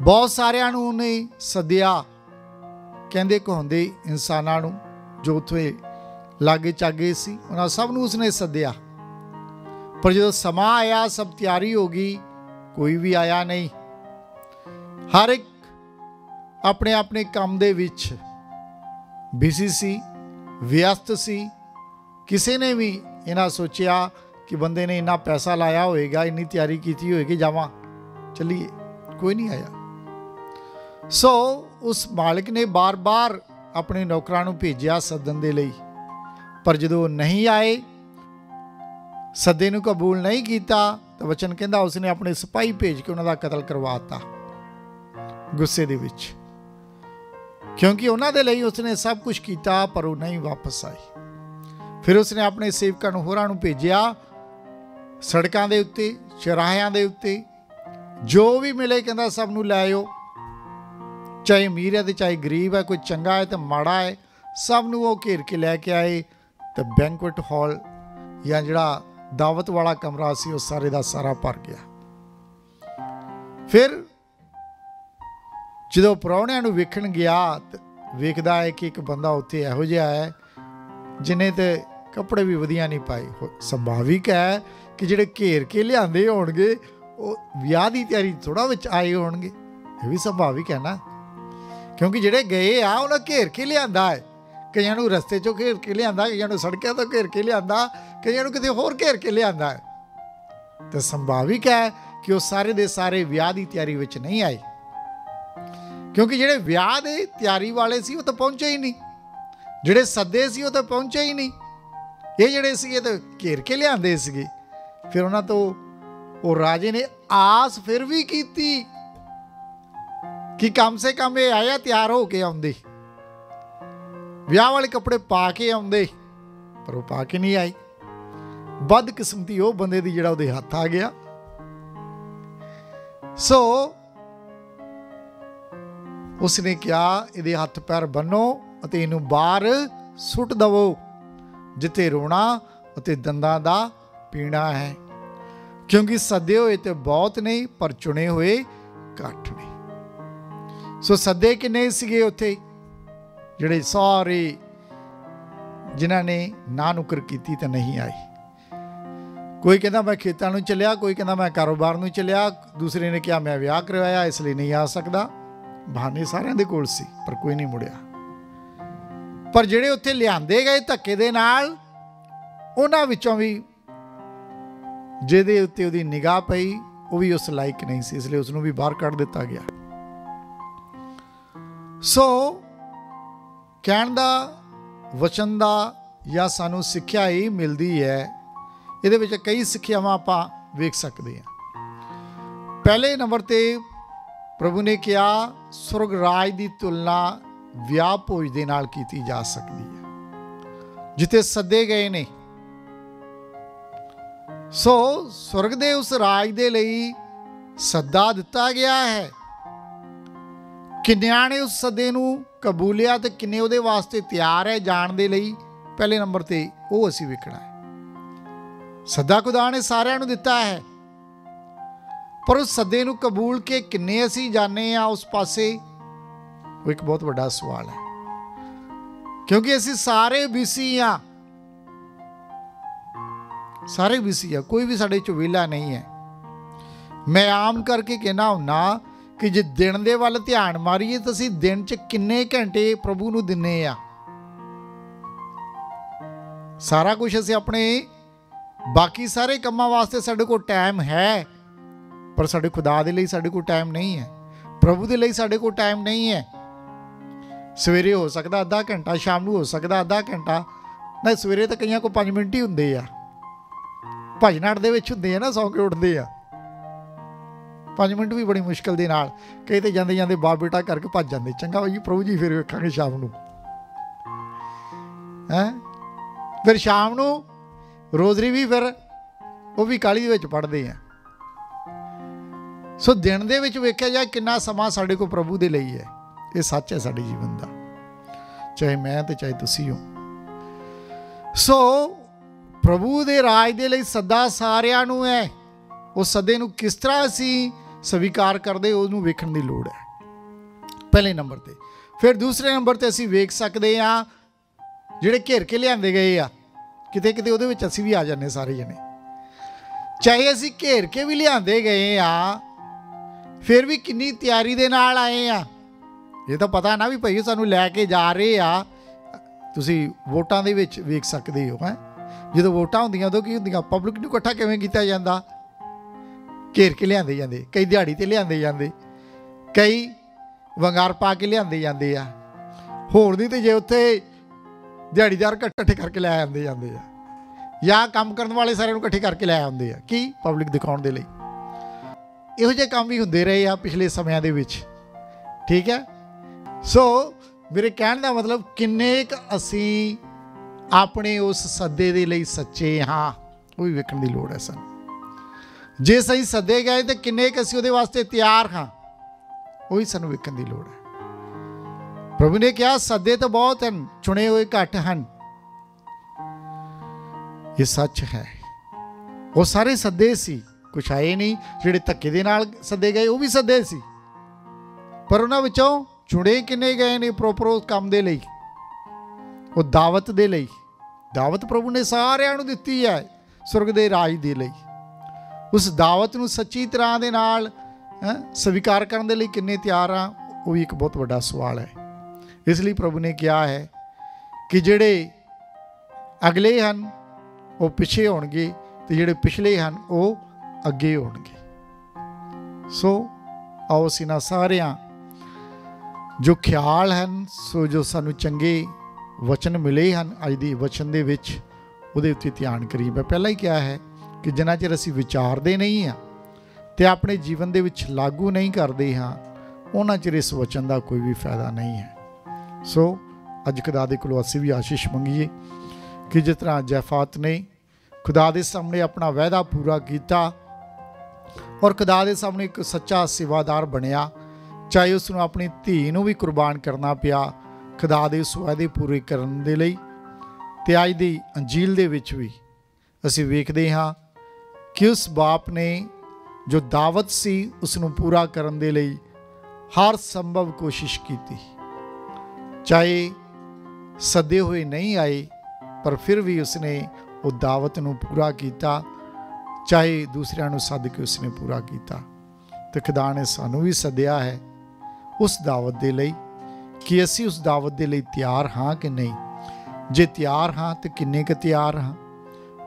ਬਹੁਤ ਸਾਰਿਆਂ ਨੂੰ ਉਹਨੇ ਸੱਦਿਆ, ਕਹਿੰਦੇ ਕਹਾਉਂਦੇ ਇਨਸਾਨਾਂ ਨੂੰ ਜੋ ਉੱਥੇ ਲਾਗੇ ਚਾਗੇ ਸੀ, ਉਹਨਾਂ ਸਭ ਨੂੰ ਉਸਨੇ ਸੱਦਿਆ। ਪਰ ਜਦੋਂ ਸਮਾਂ ਆਇਆ, ਸਭ ਤਿਆਰੀ ਹੋ ਗਈ, ਕੋਈ ਵੀ ਆਇਆ ਨਹੀਂ। ਹਰ ਇੱਕ ਆਪਣੇ ਆਪਣੇ ਕੰਮ ਦੇ ਵਿੱਚ ਬਿਜ਼ੀ ਸੀ, ਵਿਅਸਤ ਸੀ। ਕਿਸੇ ਨੇ ਵੀ ਇਹਨਾਂ ਸੋਚਿਆ ਕਿ ਬੰਦੇ ਨੇ ਇੰਨਾ ਪੈਸਾ ਲਾਇਆ ਹੋਏਗਾ, ਇੰਨੀ ਤਿਆਰੀ ਕੀਤੀ ਹੋਏਗੀ, ਜਾਵਾਂ ਚੱਲੀਏ, ਕੋਈ ਨਹੀਂ ਆਇਆ। ਸੋ ਉਸ ਮਾਲਕ ਨੇ ਬਾਰ-ਬਾਰ ਆਪਣੇ ਨੌਕਰਾਂ ਨੂੰ ਭੇਜਿਆ ਸੱਦਣ ਦੇ ਲਈ, ਪਰ ਜਦੋਂ ਨਹੀਂ ਆਏ, ਸੱਦੇ ਨੂੰ ਕਬੂਲ ਨਹੀਂ ਕੀਤਾ, ਤਾਂ ਵਚਨ ਕਹਿੰਦਾ ਉਸਨੇ ਆਪਣੇ ਸਿਪਾਹੀ ਭੇਜ ਕੇ ਉਹਨਾਂ ਦਾ ਕਤਲ ਕਰਵਾ ਦਿੱਤਾ ਗੁੱਸੇ ਦੇ ਵਿੱਚ, ਕਿਉਂਕਿ ਉਹਨਾਂ ਦੇ ਲਈ ਉਸਨੇ ਸਭ ਕੁਝ ਕੀਤਾ ਪਰ ਉਹ ਨਹੀਂ ਵਾਪਸ ਆਏ। ਫਿਰ ਉਸਨੇ ਆਪਣੇ ਸੇਵਕਾਂ ਨੂੰ ਹੋਰਾਂ ਨੂੰ ਭੇਜਿਆ, ਸੜਕਾਂ ਦੇ ਉੱਤੇ, ਚੌਰਾਹਿਆਂ ਦੇ ਉੱਤੇ ਜੋ ਵੀ ਮਿਲੇ ਕਹਿੰਦਾ ਸਭ ਨੂੰ ਲੈ ਆਓ, ਚਾਹੇ ਅਮੀਰ ਹੈ ਤੇ ਚਾਹੇ ਗਰੀਬ ਹੈ, ਕੋਈ ਚੰਗਾ ਹੈ ਤੇ ਮਾੜਾ ਹੈ, ਸਭ ਨੂੰ ਉਹ ਘੇਰ ਕੇ ਲੈ ਕੇ ਆਏ। ਤੇ ਬੈਂਕੁਏਟ ਹਾਲ ਜਾਂ ਜਿਹੜਾ ਦਾਵਤ ਵਾਲਾ ਕਮਰਾ ਸੀ ਉਹ ਸਾਰੇ ਦਾ ਸਾਰਾ ਭਰ ਗਿਆ। ਫਿਰ ਜਦੋਂ ਪ੍ਰਾਹੁਣਿਆਂ ਨੂੰ ਵੇਖਣ ਗਿਆ ਤੇ ਵੇਖਦਾ ਹੈ ਕਿ ਇੱਕ ਬੰਦਾ ਉੱਥੇ ਇਹੋ ਜਿਹਾ ਹੈ ਜਿਹਨੇ ਤੇ ਕੱਪੜੇ ਵੀ ਵਧੀਆ ਨਹੀਂ ਪਾਏ। ਸੁਭਾਵਿਕ ਹੈ ਕਿ ਜਿਹੜੇ ਘੇਰ ਕੇ ਲਿਆਂਦੇ ਹੋਣਗੇ ਉਹ ਵਿਆਹ ਦੀ ਤਿਆਰੀ ਥੋੜ੍ਹਾ ਵਿੱਚ ਆਏ ਹੋਣਗੇ, ਇਹ ਵੀ ਸੁਭਾਵਿਕ ਹੈ ਨਾ, ਕਿਉਂਕਿ ਜਿਹੜੇ ਗਏ ਆ ਉਹਨਾਂ ਘੇਰ ਕੇ ਲਿਆਂਦਾ ਹੈ। ਕਈਆਂ ਨੂੰ ਰਸਤੇ 'ਚੋਂ ਘੇਰ ਕੇ ਲਿਆਂਦਾ, ਕਈਆਂ ਨੂੰ ਸੜਕਾਂ ਤੋਂ ਘੇਰ ਕੇ ਲਿਆਂਦਾ, ਕਈਆਂ ਨੂੰ ਕਿਤੇ ਹੋਰ ਘੇਰ ਕੇ ਲਿਆਂਦਾ ਹੈ। ਤੇ ਸੁਭਾਵਿਕ ਹੈ ਕਿ ਉਹ ਸਾਰੇ ਦੇ ਸਾਰੇ ਵਿਆਹ ਦੀ ਤਿਆਰੀ ਵਿੱਚ ਨਹੀਂ ਆਏ, ਕਿਉਂਕਿ ਜਿਹੜੇ ਵਿਆਹ ਦੇ ਤਿਆਰੀ ਵਾਲੇ ਸੀ ਉਹ ਤਾਂ ਪਹੁੰਚੇ ਹੀ ਨਹੀਂ, ਜਿਹੜੇ ਸੱਦੇ ਸੀ ਉਹ ਤਾਂ ਪਹੁੰਚੇ ਹੀ ਨਹੀਂ। ਇਹ ਜਿਹੜੇ ਸੀਗੇ ਤਾਂ ਘੇਰ ਕੇ ਲਿਆਂਦੇ ਸੀਗੇ। ਫਿਰ ਉਹਨਾਂ ਤੋਂ ਉਹ ਰਾਜੇ ਨੇ ਆਸ ਫਿਰ ਵੀ ਕੀਤੀ ਕਿ ਕਮ ਸੇ ਕਮ ਇਹ ਆਇਆ ਤਿਆਰ ਹੋ ਕੇ ਆਉਂਦੇ, ਵਿਆਹ ਵਾਲੇ ਕੱਪੜੇ ਪਾ ਕੇ ਆਉਂਦੇ, ਪਰ ਉਹ ਪਾ ਕੇ ਨਹੀਂ ਆਏ। ਬਦਕਿਸਮਤੀ ਉਹ ਬੰਦੇ ਦੀ ਜਿਹੜਾ ਉਹਦੇ ਹੱਥ ਆ ਗਿਆ। ਸੋ ਉਸਨੇ ਕਿਹਾ ਇਹਦੇ ਹੱਥ ਪੈਰ ਬੰਨੋ ਅਤੇ ਇਹਨੂੰ ਬਾਹਰ ਸੁੱਟ ਦਵੋ ਜਿੱਥੇ ਰੋਣਾ ਅਤੇ ਦੰਦਾਂ ਦਾ ਪੀਣਾ ਹੈ। क्योंकि सदे हुए तो बहुत नहीं पर चुने हुए घट ने। सो सदे किन्ने सीगे उत्थे जिहड़े सारे जिन्हां ने ना नुकर कीती तो नहीं आई। कोई कहता मैं खेतां नूं चलिया, कोई कहता मैं कारोबार नूं चलिया, दूसरे ने कहा मैं विआह करवाया इसलिए नहीं आ सकदा। बहाने सारिਆਂ ਦੇ कोल सी पर कोई नहीं मुड़िया। पर ਜਿਹੜੇ ਉੱਥੇ ਲਿਆਂਦੇ ਗਏ ਧੱਕੇ ਦੇ ਨਾਲ ਉਹਨਾਂ ਵਿੱਚੋਂ ਵੀ ਜਿਹਦੇ ਉੱਤੇ ਉਹਦੀ ਨਿਗਾਹ ਪਈ ਉਹ ਵੀ ਉਸ ਲਾਇਕ ਨਹੀਂ ਸੀ, ਇਸ ਲਈ ਉਸ ਨੂੰ ਵੀ ਬਾਹਰ ਕੱਢ ਦਿੱਤਾ ਗਿਆ। ਸੋ ਕਹਿਣ ਦਾ ਵਚਨ ਦਾ ਜਾਂ ਸਾਨੂੰ ਸਿੱਖਿਆ ਹੀ ਮਿਲਦੀ ਹੈ। ਇਹਦੇ ਵਿੱਚ ਕਈ ਸਿੱਖਿਆਵਾਂ ਆਪਾਂ ਵੇਖ ਸਕਦੇ ਹਾਂ। ਪਹਿਲੇ ਨੰਬਰ ਤੇ ਪ੍ਰਭੂ ਨੇ ਕਿਹਾ ਸੁਰਗ ਰਾਜ ਦੀ ਤੁਲਨਾ ਵਿਆਹ ਭੋਜ ਦੇ ਨਾਲ ਕੀਤੀ ਜਾ ਸਕਦੀ ਹੈ ਜਿੱਥੇ ਸੱਦੇ ਗਏ ਨੇ। ਸੋ ਸੁਰਗ ਦੇ ਉਸ ਰਾਜ ਦੇ ਲਈ ਸੱਦਾ ਦਿੱਤਾ ਗਿਆ ਹੈ। ਕਿੰਨਿਆਂ ਨੇ ਉਸ ਸੱਦੇ ਨੂੰ ਕਬੂਲਿਆ ਤੇ ਕਿੰਨੇ ਉਹਦੇ ਵਾਸਤੇ ਤਿਆਰ ਹੈ ਜਾਣ ਦੇ ਲਈ, ਪਹਿਲੇ ਨੰਬਰ ਤੇ ਉਹ ਅਸੀਂ ਵੇਖਣਾ ਹੈ। ਸੱਦਾ ਖੁਦਾ ਨੇ ਸਾਰਿਆਂ ਨੂੰ ਦਿੱਤਾ ਹੈ, ਪਰ ਉਸ ਸੱਦੇ ਨੂੰ ਕਬੂਲ ਕੇ ਕਿੰਨੇ ਅਸੀਂ ਜਾਣੇ ਆ ਉਸ ਪਾਸੇ, ਉਹ ਇੱਕ ਬਹੁਤ ਵੱਡਾ ਸਵਾਲ ਹੈ। ਕਿਉਂਕਿ ਅਸੀਂ ਸਾਰੇ ਬਿਜ਼ੀ ਆ, ਸਾਰੇ ਬਿਜ਼ੀ ਆ, ਕੋਈ ਵੀ ਸਾਡੇ ਚੋਂ ਵਿਹਲਾ ਨਹੀਂ ਹੈ। ਮੈਂ ਆਮ ਕਰਕੇ ਕਹਿਣਾ ਹੁੰਨਾ ਕਿ ਜੇ ਦਿਨ ਦੇ ਵੱਲ ਧਿਆਨ ਮਾਰੀਏ ਤਾਂ ਅਸੀਂ ਦਿਨ 'ਚ ਕਿੰਨੇ ਘੰਟੇ ਪ੍ਰਭੂ ਨੂੰ ਦਿੰਨੇ ਆ। ਸਾਰਾ ਕੁਝ ਅਸੀਂ ਆਪਣੇ ਬਾਕੀ ਸਾਰੇ ਕੰਮਾਂ ਵਾਸਤੇ ਸਾਡੇ ਕੋਲ ਟਾਈਮ ਹੈ, ਪਰ ਸਾਡੇ ਖੁਦਾ ਦੇ ਲਈ ਸਾਡੇ ਕੋਲ ਟਾਈਮ ਨਹੀਂ ਹੈ, ਪ੍ਰਭੂ ਦੇ ਲਈ ਸਾਡੇ ਕੋਲ ਟਾਈਮ ਨਹੀਂ ਹੈ। ਸਵੇਰੇ ਹੋ ਸਕਦਾ ਅੱਧਾ ਘੰਟਾ, ਸ਼ਾਮ ਨੂੰ ਹੋ ਸਕਦਾ ਅੱਧਾ ਘੰਟਾ, ਨਾ ਸਵੇਰੇ ਤਾਂ ਕਈਆਂ ਕੋਲ 5 ਮਿੰਟ ਹੀ ਹੁੰਦੇ ਆ, ਭਜਨਾਟ ਦੇ ਵਿੱਚ ਹੁੰਦੇ ਆ ਨਾ, ਸੌਂ ਕੇ ਉੱਠਦੇ ਆ। 5 ਮਿੰਟ ਵੀ ਬੜੀ ਮੁਸ਼ਕਿਲ ਦੇ ਨਾਲ, ਕਈ ਤਾਂ ਜਾਂਦੇ ਜਾਂਦੇ ਬਾਪ ਬੇਟਾ ਕਰਕੇ ਭੱਜ ਜਾਂਦੇ, ਚੰਗਾ ਬਾਈ ਪ੍ਰਭੂ ਜੀ ਫਿਰ ਵੇਖਾਂਗੇ ਸ਼ਾਮ ਨੂੰ। ਫਿਰ ਸ਼ਾਮ ਨੂੰ ਰੋਜ਼ਰੀ ਵੀ ਫਿਰ ਉਹ ਵੀ ਕਾਹਲੀ ਦੇ ਵਿੱਚ ਪੜ੍ਹਦੇ ਆ। ਸੋ ਦਿਨ ਦੇ ਵਿੱਚ ਵੇਖਿਆ ਜਾਏ ਕਿੰਨਾ ਸਮਾਂ ਸਾਡੇ ਕੋਲ ਪ੍ਰਭੂ ਦੇ ਲਈ ਹੈ। ਇਹ ਸੱਚ ਹੈ ਸਾਡੇ ਜੀਵਨ ਦਾ, ਚਾਹੇ ਮੈਂ ਤੇ ਚਾਹੇ ਤੁਸੀਂ ਹੋ। ਸੋ ਪ੍ਰਭੂ ਦੇ ਰਾਜ ਦੇ ਲਈ ਸੱਦਾ ਸਾਰਿਆਂ ਨੂੰ ਹੈ। ਉਹ ਸੱਦੇ ਨੂੰ ਕਿਸ ਤਰ੍ਹਾਂ ਅਸੀਂ ਸਵੀਕਾਰ ਕਰਦੇ ਉਹਨੂੰ ਵੇਖਣ ਦੀ ਲੋੜ ਹੈ ਪਹਿਲੇ ਨੰਬਰ ਤੇ। ਫਿਰ ਦੂਸਰੇ ਨੰਬਰ ਤੇ ਅਸੀਂ ਵੇਖ ਸਕਦੇ ਹਾਂ ਜਿਹੜੇ ਘੇਰ ਕੇ ਲਿਆਂਦੇ ਗਏ ਆ, ਕਿਤੇ ਕਿਤੇ ਉਹਦੇ ਵਿੱਚ ਅਸੀਂ ਵੀ ਆ ਜਾਂਦੇ ਸਾਰੇ ਜਣੇ। ਚਾਹੇ ਅਸੀਂ ਘੇਰ ਕੇ ਵੀ ਲਿਆਂਦੇ ਗਏ ਆ, ਫਿਰ ਵੀ ਕਿੰਨੀ ਤਿਆਰੀ ਦੇ ਨਾਲ ਆਏ ਆ। ਇਹ ਤਾਂ ਪਤਾ ਨਾ ਵੀ ਭਾਈ ਸਾਨੂੰ ਲੈ ਕੇ ਜਾ ਰਹੇ ਆ। ਤੁਸੀਂ ਵੋਟਾਂ ਦੇ ਵਿੱਚ ਵੇਖ ਸਕਦੇ ਹੋ, ਜਦੋਂ ਵੋਟਾਂ ਹੁੰਦੀਆਂ ਉਦੋਂ ਕੀ ਹੁੰਦੀਆਂ, ਪਬਲਿਕ ਨੂੰ ਇਕੱਠਾ ਕਿਵੇਂ ਕੀਤਾ ਜਾਂਦਾ, ਘੇਰ ਕੇ ਲਿਆਂਦੇ ਜਾਂਦੇ, ਕਈ ਦਿਹਾੜੀ 'ਤੇ ਲਿਆਂਦੇ ਜਾਂਦੇ, ਕਈ ਵੰਗਾਰ ਪਾ ਕੇ ਲਿਆਂਦੇ ਜਾਂਦੇ ਆ। ਹੋਰ ਨਹੀਂ ਤੇ ਜੇ ਉੱਥੇ ਦਿਹਾੜੀਦਾਰ ਇਕੱਠੇ ਕਰਕੇ ਲੈ ਆਉਂਦੇ ਜਾਂਦੇ ਆ, ਜਾਂ ਕੰਮ ਕਰਨ ਵਾਲੇ ਸਾਰਿਆਂ ਨੂੰ ਇਕੱਠੇ ਕਰਕੇ ਲੈ ਆਉਂਦੇ ਆ, ਕੀ ਪਬਲਿਕ ਦਿਖਾਉਣ ਦੇ ਲਈ। ਇਹੋ ਜਿਹੇ ਕੰਮ ਵੀ ਹੁੰਦੇ ਰਹੇ ਆ ਪਿਛਲੇ ਸਮਿਆਂ ਦੇ ਵਿੱਚ, ਠੀਕ ਹੈ। ਸੋ ਮੇਰੇ ਕਹਿਣ ਦਾ ਮਤਲਬ ਕਿੰਨੇ ਕੁ ਅਸੀਂ ਆਪਣੇ ਉਸ ਸੱਦੇ ਦੇ ਲਈ ਸੱਚੇ ਹਾਂ, ਉਹ ਵੀ ਵੇਖਣ ਦੀ ਲੋੜ ਹੈ ਸਾਨੂੰ। ਜੇ ਸਹੀ ਸੱਦੇ ਗਏ ਤਾਂ ਕਿੰਨੇ ਕੁ ਅਸੀਂ ਉਹਦੇ ਵਾਸਤੇ ਤਿਆਰ ਹਾਂ, ਉਹ ਵੀ ਸਾਨੂੰ ਵੇਖਣ ਦੀ ਲੋੜ ਹੈ। ਪ੍ਰਭੂ ਨੇ ਕਿਹਾ ਸੱਦੇ ਤਾਂ ਬਹੁਤ ਹਨ, ਚੁਣੇ ਹੋਏ ਘੱਟ ਹਨ। ਇਹ ਸੱਚ ਹੈ। ਉਹ ਸਾਰੇ ਸੱਦੇ ਸੀ, ਕੁਛ ਆਏ ਨਹੀਂ। ਜਿਹੜੇ ਧੱਕੇ ਦੇ ਨਾਲ ਸੱਦੇ ਗਏ ਉਹ ਵੀ ਸੱਦੇ ਸੀ, ਪਰ ਉਹਨਾਂ ਵਿੱਚੋਂ ਚੁਣੇ ਕਿੰਨੇ ਗਏ ਨੇ ਪ੍ਰੋਪਰ ਉਸ ਕੰਮ ਦੇ ਲਈ, ਉਹ ਦਾਵਤ ਦੇ ਲਈ। ਦਾਵਤ ਪ੍ਰਭੂ ਨੇ ਸਾਰਿਆਂ ਨੂੰ ਦਿੱਤੀ ਹੈ ਸੁਰਗ ਦੇ ਰਾਜ ਦੇ ਲਈ। ਉਸ ਦਾਵਤ ਨੂੰ ਸੱਚੀ ਤਰ੍ਹਾਂ ਦੇ ਨਾਲ ਸਵੀਕਾਰ ਕਰਨ ਦੇ ਲਈ ਕਿੰਨੇ ਤਿਆਰ ਆ, ਉਹ ਵੀ ਇੱਕ ਬਹੁਤ ਵੱਡਾ ਸਵਾਲ ਹੈ। ਇਸ ਲਈ ਪ੍ਰਭੂ ਨੇ ਕਿਹਾ ਹੈ ਕਿ ਜਿਹੜੇ ਅਗਲੇ ਹਨ ਉਹ ਪਿੱਛੇ ਹੋਣਗੇ ਤੇ ਜਿਹੜੇ ਪਿਛਲੇ ਹਨ ਉਹ ਅੱਗੇ ਹੋਣਗੇ। ਸੋ ਆਓ ਅਸੀਂ ਇਹਨਾਂ ਸਾਰਿਆਂ ਜੋ ਖਿਆਲ ਹਨ, ਸੋ ਜੋ ਸਾਨੂੰ ਚੰਗੇ ਵਚਨ ਮਿਲੇ ਹਨ ਅੱਜ ਦੀ ਵਚਨ ਦੇ ਵਿੱਚ, ਉਹਦੇ ਉੱਤੇ ਧਿਆਨ ਕਰੀਏ। ਮੈਂ ਪਹਿਲਾਂ ਹੀ ਕਿਹਾ ਹੈ ਕਿ ਜਿੰਨਾ ਚਿਰ ਅਸੀਂ ਵਿਚਾਰਦੇ ਨਹੀਂ ਹਾਂ ਅਤੇ ਆਪਣੇ ਜੀਵਨ ਦੇ ਵਿੱਚ ਲਾਗੂ ਨਹੀਂ ਕਰਦੇ ਹਾਂ, ਉਹਨਾਂ ਚਿਰ ਇਸ ਵਚਨ ਦਾ ਕੋਈ ਵੀ ਫਾਇਦਾ ਨਹੀਂ ਹੈ। ਸੋ ਅੱਜ ਖੁਦਾ ਦੇ ਕੋਲੋਂ ਅਸੀਂ ਵੀ ਆਸ਼ੀਸ਼ ਮੰਗੀਏ ਕਿ ਜਿਸ ਤਰ੍ਹਾਂ ਜੈਫਾਤ ਨੇ ਖੁਦਾ ਦੇ ਸਾਹਮਣੇ ਆਪਣਾ ਵਾਅਦਾ ਪੂਰਾ ਕੀਤਾ ਔਰ ਖੁਦਾ ਦੇ ਸਾਹਮਣੇ ਇੱਕ ਸੱਚਾ ਸੇਵਾਦਾਰ ਬਣਿਆ, ਚਾਹੇ ਉਸ ਨੂੰ ਆਪਣੀ ਧੀ ਨੂੰ ਵੀ ਕੁਰਬਾਨ ਕਰਨਾ ਪਿਆ ਖੁਦਾ ਦੇ ਉਸ ਵਾਅਦੇ ਪੂਰੇ ਕਰਨ ਦੇ ਲਈ। ਅਤੇ ਅੱਜ ਦੀ ਅੰਜੀਲ ਦੇ ਵਿੱਚ ਵੀ ਅਸੀਂ ਵੇਖਦੇ ਹਾਂ कि उस बाप ने जो दावत सी उसनूं पूरा करन दे लई हर संभव कोशिश की, चाहे सदे हुए नहीं आए पर फिर भी उसने वो दावत नूं पूरा किया, चाहे दूसरिਆਂ ਨੂੰ सद के उसने पूरा किया। तो खुदा ने सानू भी सद्या है उस दावत दे लई कि असी उस दावत दे लई तैयार हाँ कि नहीं। जे तैयार हाँ तो किन्ने क तैयार हाँ,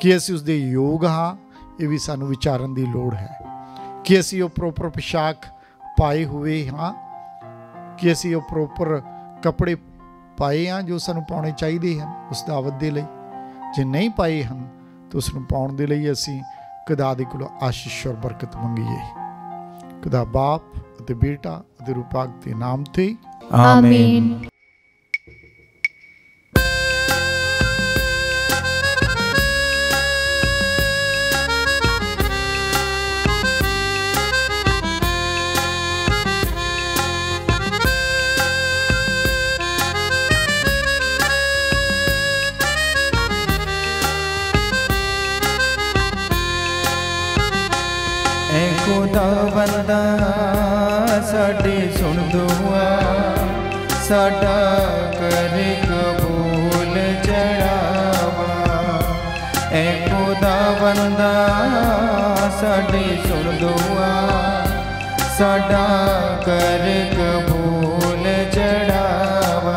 कि असी उसदे योग हाँ, ये भी सानू विचारन दी लोड़ है। कि असी वो प्रोपर पोशाक पाए हुए हाँ, कि असी वो प्रोपर कपड़े पाए हाँ जो सानू पाने चाहिए हैं उस दावत दे लई। जे नहीं पाए हैं तो उसनूं पाउण दे लई असी खुदा दे कोलों आशीष और बरकत मंगीए। खुदा बाप अते बेटा अते रूह पाक दे नाम ते आमीन। खुदावंदा साडी सुन दुआ, साडा कर कबूल चढ़ावा। ऐ खुदावंदा साडी सुन दुआ, साडा कर कबूल चढ़ावा।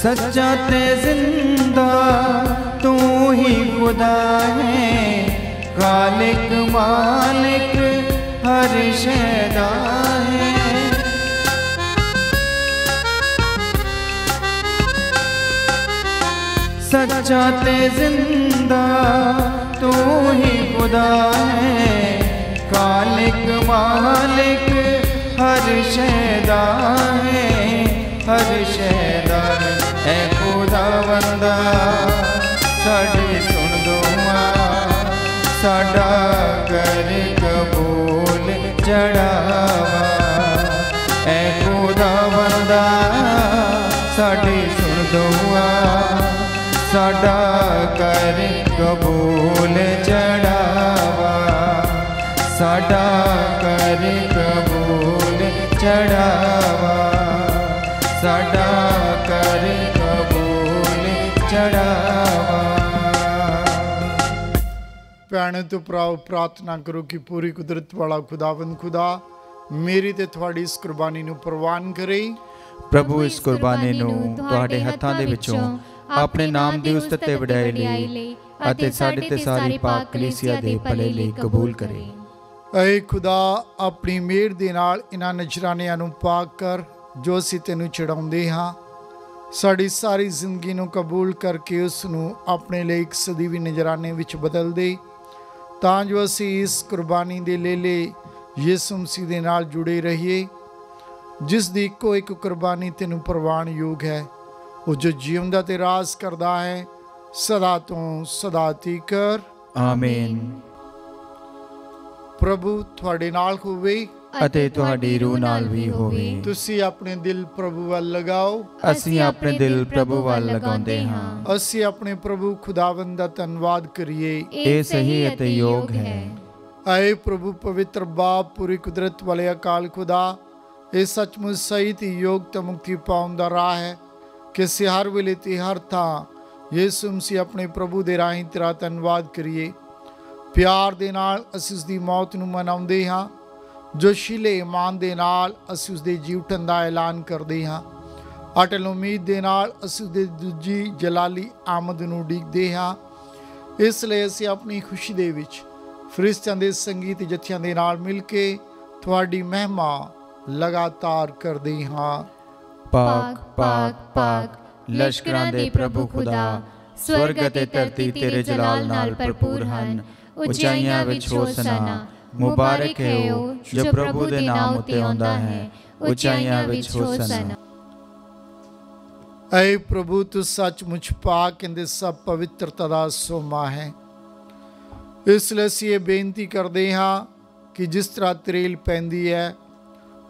सच्चा ते जिंदा तू ही खुदा है, खालिक मालिक हर शैदा है। सच्चा ते जिंदा तू ही खुदा है, खालिक मालिक हर शैदा है, हर शैदा है। ऐ खुदावंदा साडी सुन दुआ, साडा कर कबूल चढ़ावा। ऐ खुदावंदा साडी सुन दुआ, साडा कर कबूल चढ़ावा, साडा कर कबूल चढ़ावा, साडा कर कबूल चढ़ावा। भैणों तो भराओ प्रार्थना करो कि पूरी कुदरत वाला खुदावंद खुदा मेरी ते तुहाड़ी इस कुर्बानी नूं प्रवान करे। प्रभु इस कुर्बानी नूं तुहाडे हत्थां दे विचों अपने नाम ਦੀ ਉਸਤਤ ਤੇ ਵਡਿਆਈ ਲਈ ਅਤੇ ਸਾਡੇ ਤੇ ਸਾਰੀ ਪਾਕ ਕਲੀਸਿਆ ਦੇ ਭਲੇ ਲਈ ਕਬੂਲ ਕਰੇ। ऐ खुदा अपनी मेहर दे नाल इन्हां नजरानिਆਂ ਨੂੰ पाक कर जो ਅਸੀਂ ਤੈਨੂੰ ਚੜਾਉਂਦੇ ਹਾਂ। ਸਾਡੀ ਸਾਰੀ ਜ਼ਿੰਦਗੀ ਨੂੰ ਕਬੂਲ ਕਰਕੇ ਉਸ ਨੂੰ ਆਪਣੇ ਲਈ ਇੱਕ ਸਦੀਵੀ ਨਜ਼ਰਾਨੇ ਵਿੱਚ ਬਦਲ ਦੇ, ਤਾਂ ਜੋ ਅਸੀਂ ਇਸ ਕੁਰਬਾਨੀ ਦੇ ਲੇਲੇ ਯਿਸੂ ਮਸੀਹ ਦੇ ਨਾਲ ਜੁੜੇ ਰਹੀਏ, ਜਿਸ ਦੀ ਇੱਕੋ ਇੱਕ ਕੁਰਬਾਨੀ ਤੈਨੂੰ ਪ੍ਰਵਾਨ ਯੋਗ ਹੈ। ਉਹ ਜੋ ਜੀਵਦਾ ਤੇ ਰਾਜ ਕਰਦਾ ਹੈ ਸਦਾ ਤੋਂ ਸਦਾ ਤੀਕਰ। ਆਮੀਨ। ਪ੍ਰਭੂ ਤੁਹਾਡੇ ਨਾਲ ਹੋਵੇ ਅਤੇ ਤੁਹਾਡੀ ਰੂਹ ਨਾਲ ਵੀ ਹੋਵੇ। ਤੁਸੀਂ ਆਪਣੇ ਦਿਲ ਪ੍ਰਭੂ ਵੱਲ ਲਗਾਓ। ਅਸੀਂ ਆਪਣੇ ਦਿਲ ਪ੍ਰਭੂ ਵੱਲ ਲਗਾਉਂਦੇ ਹਾਂ। ਅਸੀਂ ਆਪਣੇ ਪ੍ਰਭੂ ਖੁਦਾਵੰਦ ਦਾ ਧੰਨਵਾਦ ਕਰੀਏ। ਇਹ ਸਹੀ ਅਤੇ ਯੋਗ ਹੈ। ਆਏ ਪ੍ਰਭੂ ਪਵਿੱਤਰ ਬਾਪ ਪੂਰੀ ਕੁਦਰਤ ਵਾਲੇ ਅਕਾਲ ਖੁਦਾ, ਇਹ ਸੱਚਮੁੱਚ ਸਹੀ ਤੇ ਯੋਗ ਤੇ ਮੁਕਤੀ ਪਾਉਣ ਦਾ ਰਾਹ ਹੈ ਕਿ ਅਸੀਂ ਹਰ ਵੇਲੇ ਤੇ ਹਰ ਥਾਂ ਯਿਸੂ ਮਸੀਹ ਆਪਣੇ ਪ੍ਰਭੂ ਦੇ ਰਾਹੀਂ ਤੇਰਾ ਧੰਨਵਾਦ ਕਰੀਏ। ਪਿਆਰ ਦੇ ਨਾਲ ਅਸੀਂ ਉਸ ਦੀ ਮੌਤ ਨੂੰ ਮਨਾਉਂਦੇ ਹਾਂ, ਜੋਸ਼ੀਲੇ ਇਮਾਨ ਦੇ ਨਾਲ ਅਸੀਂ ਉਸ ਦੇ ਜੀ ਉੱਠਣ ਦਾ ਐਲਾਨ ਕਰਦੇ ਹਾਂ। ਅਟਲ ਉਮੀਦ ਦੇ ਨਾਲ ਅਸੀਂ ਉਸ ਦੇ ਦੂਜੀ ਜਲਾਲੀ ਆਮਦ ਨੂੰ ਉਡੀਕਦੇ ਹਾਂ। ਇਸ ਲਈ ਅਸੀਂ ਆਪਣੀ ਖੁਸ਼ੀ ਦੇ ਵਿੱਚ ਫਰਿਸ਼ਤਿਆਂ ਦੇ ਸੰਗੀਤ ਜਥਿਆਂ ਦੇ ਨਾਲ ਮਿਲ ਕੇ ਤੁਹਾਡੀ ਮਹਿਮਾ ਲਗਾਤਾਰ ਕਰਦੇ ਹਾਂ। ਪਾਕ ਪਾਕ ਪਾਕ ਲਸ਼ਕਰਾਂ ਦੇ ਪ੍ਰਭੂ ਖੁਦਾ, ਸਵਰਗ ਅਤੇ ਧਰਤੀ ਤੇਰੇ ਜਲਾਲ ਨਾਲ ਭਰਪੂਰ ਹਨ। ਉਚਾਈਆਂ ਵਿੱਚ ਹੋਸਨਾ, ਮੁਬਾਰਕ ਹੈ ਉਹ ਜੋ ਪ੍ਰਭੂ ਦੇ ਨਾਮ ਉੱਤੇ ਆਉਂਦਾ ਹੈ। ਉਚਾਈਆਂ ਵਿੱਚ ਹੋਸਨਾ। ऐ प्रभु तू सचमुच पाक कहते सब पवित्रता का सोमा है। इसलिए ਅਸੀਂ ਇਹ ਬੇਨਤੀ ਕਰਦੇ ਹਾਂ ਕਿ ਜਿਸ ਤਰ੍ਹਾਂ ਤਰੇਲ ਪੈਂਦੀ ਹੈ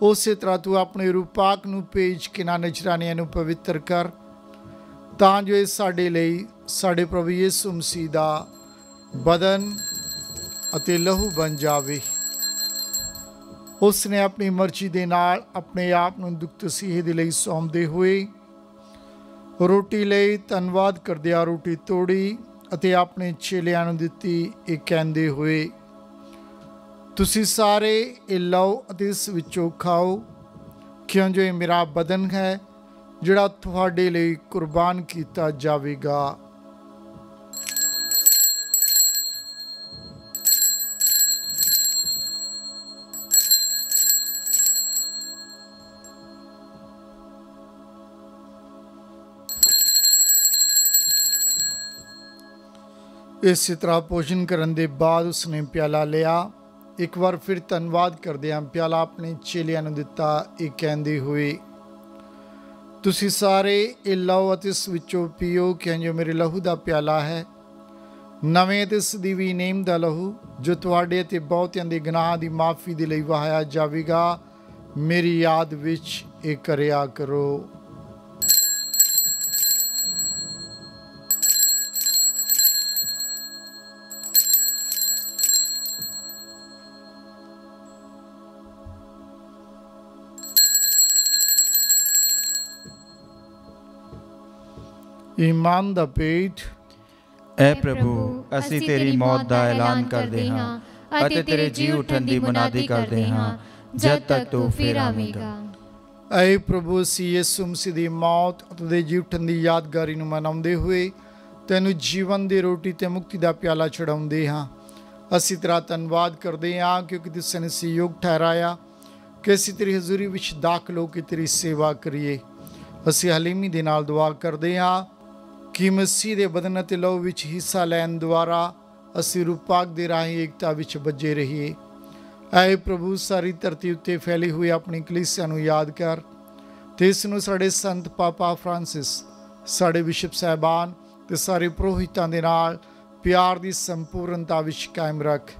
ਉਸੇ ਤਰ੍ਹਾਂ ਤੂੰ ਆਪਣੇ ਰੂਪਾਕ ਨੂੰ ਭੇਜ ਕੇ ਨਾ ਨਜ਼ਰਾਨਿਆਂ ਨੂੰ ਪਵਿੱਤਰ ਕਰ, ਤਾਂ ਜੋ ਇਹ ਸਾਡੇ ਲਈ ਸਾਡੇ ਪ੍ਰਭੂ ਯਿਸੂ ਮਸੀਹ ਦਾ ਬਦਨ ਅਤੇ ਲਹੂ ਬਣ ਜਾਵੇ। ਉਸ ਨੇ ਆਪਣੀ ਮਰਜ਼ੀ ਦੇ ਨਾਲ ਆਪਣੇ ਆਪ ਨੂੰ ਦੁੱਖ ਤਸੀਹੇ ਦੇ ਲਈ ਸੌਂਪਦੇ ਹੋਏ ਰੋਟੀ ਲਈ ਧੰਨਵਾਦ ਕਰਦਿਆਂ ਰੋਟੀ ਤੋੜੀ ਅਤੇ ਆਪਣੇ ਚੇਲਿਆਂ ਨੂੰ ਦਿੱਤੀ, ਇਹ ਕਹਿੰਦੇ ਹੋਏ, ਤੁਸੀਂ ਸਾਰੇ ਇਹ ਲਓ ਅਤੇ ਇਸ ਵਿੱਚੋਂ ਖਾਓ, ਕਿਉਂ ਜੋ ਇਹ ਮੇਰਾ ਬਦਨ ਹੈ ਜਿਹੜਾ ਤੁਹਾਡੇ ਲਈ ਕੁਰਬਾਨ ਕੀਤਾ ਜਾਵੇਗਾ। ਇਸੇ ਤਰ੍ਹਾਂ ਭੋਜਨ ਕਰਨ ਦੇ ਬਾਅਦ ਉਸਨੇ ਪਿਆਲਾ ਲਿਆ, ਇੱਕ ਵਾਰ ਫਿਰ ਧੰਨਵਾਦ ਕਰਦਿਆਂ ਪਿਆਲਾ ਆਪਣੇ ਚੇਲਿਆਂ ਨੂੰ ਦਿੱਤਾ, ਇਹ ਕਹਿੰਦੇ ਹੋਏ, ਤੁਸੀਂ ਸਾਰੇ ਇਹ ਲਓ ਅਤੇ ਇਸ ਵਿੱਚੋਂ ਪੀਓ, ਕਿਉਂ ਜੋ ਮੇਰੇ ਲਹੂ ਦਾ ਪਿਆਲਾ ਹੈ, ਨਵੇਂ ਅਤੇ ਸਦੀਵੀ ਨੇਮ ਦਾ ਲਹੂ, ਜੋ ਤੁਹਾਡੇ ਅਤੇ ਬਹੁਤਿਆਂ ਦੇ ਗੁਨਾਹਾਂ ਦੀ ਮਾਫੀ ਦੇ ਲਈ ਵਹਾਇਆ ਜਾਵੇਗਾ। ਮੇਰੀ ਯਾਦ ਵਿੱਚ ਇਹ ਕਰਿਆ ਕਰੋ। ईमान दा पेट। ਐ ਪ੍ਰਭੂ ਅਸੀਂ ਤੇਰੀ ਮੌਤ ਦਾ ਐਲਾਨ ਕਰਦੇ ਹਾਂ ਅਤੇ ਤੇਰੇ ਜੀ ਉਠਣ ਦੀ ਮੁਨਾਦੀ ਕਰਦੇ ਹਾਂ ਜਦ ਤੱਕ ਤੂੰ ਫਿਰ ਆਵੇਂਗਾ। ऐ प्रभु ਅਸੀਂ ਯਿਸੂ ਮਸੀਹ ਦੀ ਮੌਤ ਅਤੇ ਜੀ ਉਠਣ ਦੀ ਯਾਦਗਾਰੀ ਨੂੰ ਮਨਾਉਂਦੇ ਹੋਏ ਤੈਨੂੰ ਜੀਵਨ ਦੀ ਰੋਟੀ ਤੇ ਮੁਕਤੀ ਦਾ ਪਿਆਲਾ ਚੜਾਉਂਦੇ ਹਾਂ। ਅਸੀਂ ਤੇਰਾ ਧੰਨਵਾਦ ਕਰਦੇ ਹਾਂ ਕਿਉਂਕਿ ਤੂੰ ਸਾਨੂੰ ਸਯੋਗ ਠਹਿਰਾਇਆ ਕਿ ਅਸੀਂ ਤੇਰੀ ਹਜ਼ੂਰੀ ਵਿੱਚ ਦਾਖਲ ਹੋ ਕੇ ਤੇਰੀ ਸੇਵਾ ਕਰੀਏ। ਅਸੀਂ ਹਲੀਮੀ ਦੇ ਨਾਲ ਦੁਆ ਕਰਦੇ ਹਾਂ ਕਿ ਮਸੀਹ ਦੇ ਬਦਨ ਅਤੇ ਲਹੂ ਵਿੱਚ ਹਿੱਸਾ ਲੈਣ ਦੁਆਰਾ ਅਸੀਂ ਰੂਪਾਕ ਦੇ ਰਾਹੀਂ ਏਕਤਾ ਵਿੱਚ ਬੱਝੇ ਰਹੀਏ। ਐ ਪ੍ਰਭੂ ਸਾਰੀ ਧਰਤੀ ਉੱਤੇ ਫੈਲੀ ਹੋਈ ਆਪਣੀ ਕਲੀਸਿਆ ਨੂੰ ਯਾਦ ਕਰ ਤੇ ਇਸ ਨੂੰ ਸਾਡੇ ਸੰਤ ਪਾਪਾ ਫਰਾਂਸਿਸ, ਸਾਡੇ ਬਿਸ਼ਪ ਸਾਹਿਬਾਨ ਤੇ ਸਾਰੇ ਪੁਰੋਹਿਤਾਂ ਦੇ ਨਾਲ ਪਿਆਰ ਦੀ ਸੰਪੂਰਨਤਾ ਵਿੱਚ ਕਾਇਮ ਰੱਖ।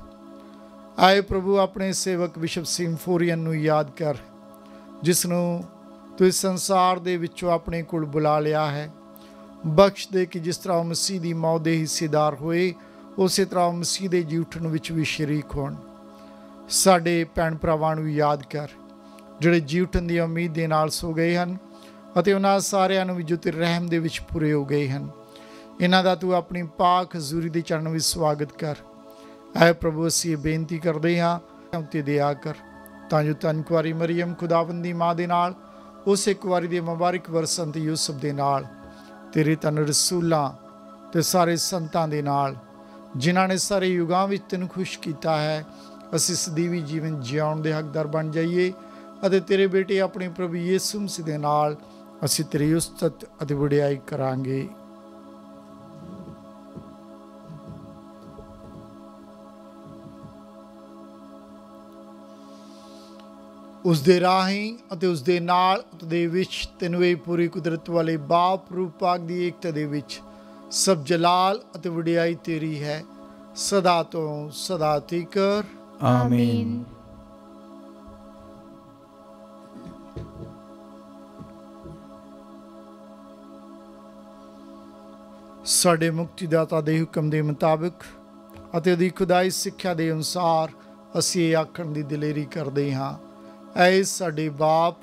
ਐ ਪ੍ਰਭੂ ਆਪਣੇ ਸੇਵਕ ਬਿਸ਼ਪ ਸਿੰਫੋਰੀਅਨ ਨੂੰ ਯਾਦ ਕਰ, ਜਿਸ ਨੂੰ ਤੂੰ ਇਸ ਸੰਸਾਰ ਦੇ ਵਿੱਚੋਂ ਆਪਣੇ ਕੋਲ ਬੁਲਾ ਲਿਆ ਹੈ। ਬਖਸ਼ ਦੇ ਕਿ ਜਿਸ ਤਰ੍ਹਾਂ ਉਹ ਮਸੀਹ ਦੀ ਮੌਤ ਦੇ ਹਿੱਸੇਦਾਰ ਹੋਏ ਉਸੇ ਤਰ੍ਹਾਂ ਉਹ ਮਸੀਹ ਦੇ ਜੀ ਉੱਠਣ ਵਿੱਚ ਵੀ ਸ਼ਰੀਕ ਹੋਣ। ਸਾਡੇ ਭੈਣ ਭਰਾਵਾਂ ਨੂੰ ਯਾਦ ਕਰ ਜਿਹੜੇ ਜੀ ਉੱਠਣ ਦੀ ਉਮੀਦ ਦੇ ਨਾਲ ਸੋ ਗਏ ਹਨ ਅਤੇ ਉਹਨਾਂ ਸਾਰਿਆਂ ਨੂੰ ਵੀ ਜੋ ਤੇਰੇ ਰਹਿਮ ਦੇ ਵਿੱਚ ਪੂਰੇ ਹੋ ਗਏ ਹਨ, ਇਹਨਾਂ ਦਾ ਤੂੰ ਆਪਣੀ ਪਾਕ ਹਜ਼ੂਰੀ ਦੇ ਚਰਨ ਵਿੱਚ ਸਵਾਗਤ ਕਰ। ਐ ਪ੍ਰਭੂ ਅਸੀਂ ਬੇਨਤੀ ਕਰਦੇ ਹਾਂ ਤੇ ਦਇਆ ਕਰ ਤਾਂ ਜੋ ਧੰਨ ਕੁਆਰੀ ਮਰੀਅਮ ਖੁਦਾਵੰਦ ਦੀ ਮਾਂ ਦੇ ਨਾਲ ਉਸੇ ਕੁਆਰੀ ਦੇ ਮੁਬਾਰਕ ਵਰ ਸੰਤ ਯੂਸਫ ਦੇ ਨਾਲ ਤੇਰੇ ਧੰਨ ਰਸੂਲਾਂ ਤੇ ਸਾਰੇ ਸੰਤਾਂ ਦੇ ਨਾਲ ਜਿਨ੍ਹਾਂ ਨੇ ਸਾਰੇ ਯੁਗਾਂ ਵਿੱਚ ਤੈਨੂੰ ਖੁਸ਼ ਕੀਤਾ ਹੈ, ਅਸੀਂ ਸਦੀਵੀ ਜੀਵਨ ਜਿਉਣ ਦੇ ਹੱਕਦਾਰ ਬਣ ਜਾਈਏ ਅਤੇ ਤੇਰੇ ਬੇਟੇ ਆਪਣੇ ਪ੍ਰਭੂ ਯਿਸੂ ਮਸੀਹ ਦੇ ਨਾਲ ਅਸੀਂ ਤੇਰੀ ਉਸਤਤ ਅਤੇ ਵਡਿਆਈ ਕਰਾਂਗੇ। ਉਸ ਦੇ ਰਾਹੀਂ ਅਤੇ ਉਸ ਦੇ ਨਾਲ ਦੇ ਵਿੱਚ ਤੈਨੂੰ ਇਹ ਪੂਰੀ ਕੁਦਰਤ ਵਾਲੇ ਬਾਪ ਰੂਪਾਕ ਦੀ ਏਕਤਾ ਦੇ ਵਿੱਚ ਸਭ ਜਲਾਲ ਅਤੇ ਵਡਿਆਈ ਤੇਰੀ ਹੈ ਸਦਾ ਤੋਂ ਸਦਾ ਤੀਕਰ। ਆਮੀਨ। ਸਾਡੇ ਮੁਕਤੀਦਾਤਾ ਦੇ ਹੁਕਮ ਦੇ ਮੁਤਾਬਕ ਅਤੇ ਉਹਦੀ ਖੁਦਾਈ ਸਿੱਖਿਆ ਦੇ ਅਨੁਸਾਰ ਅਸੀਂ ਇਹ ਆਖਣ ਦੀ ਦਲੇਰੀ ਕਰਦੇ ਹਾਂ, ਐ ਸਾਡੇ ਬਾਪ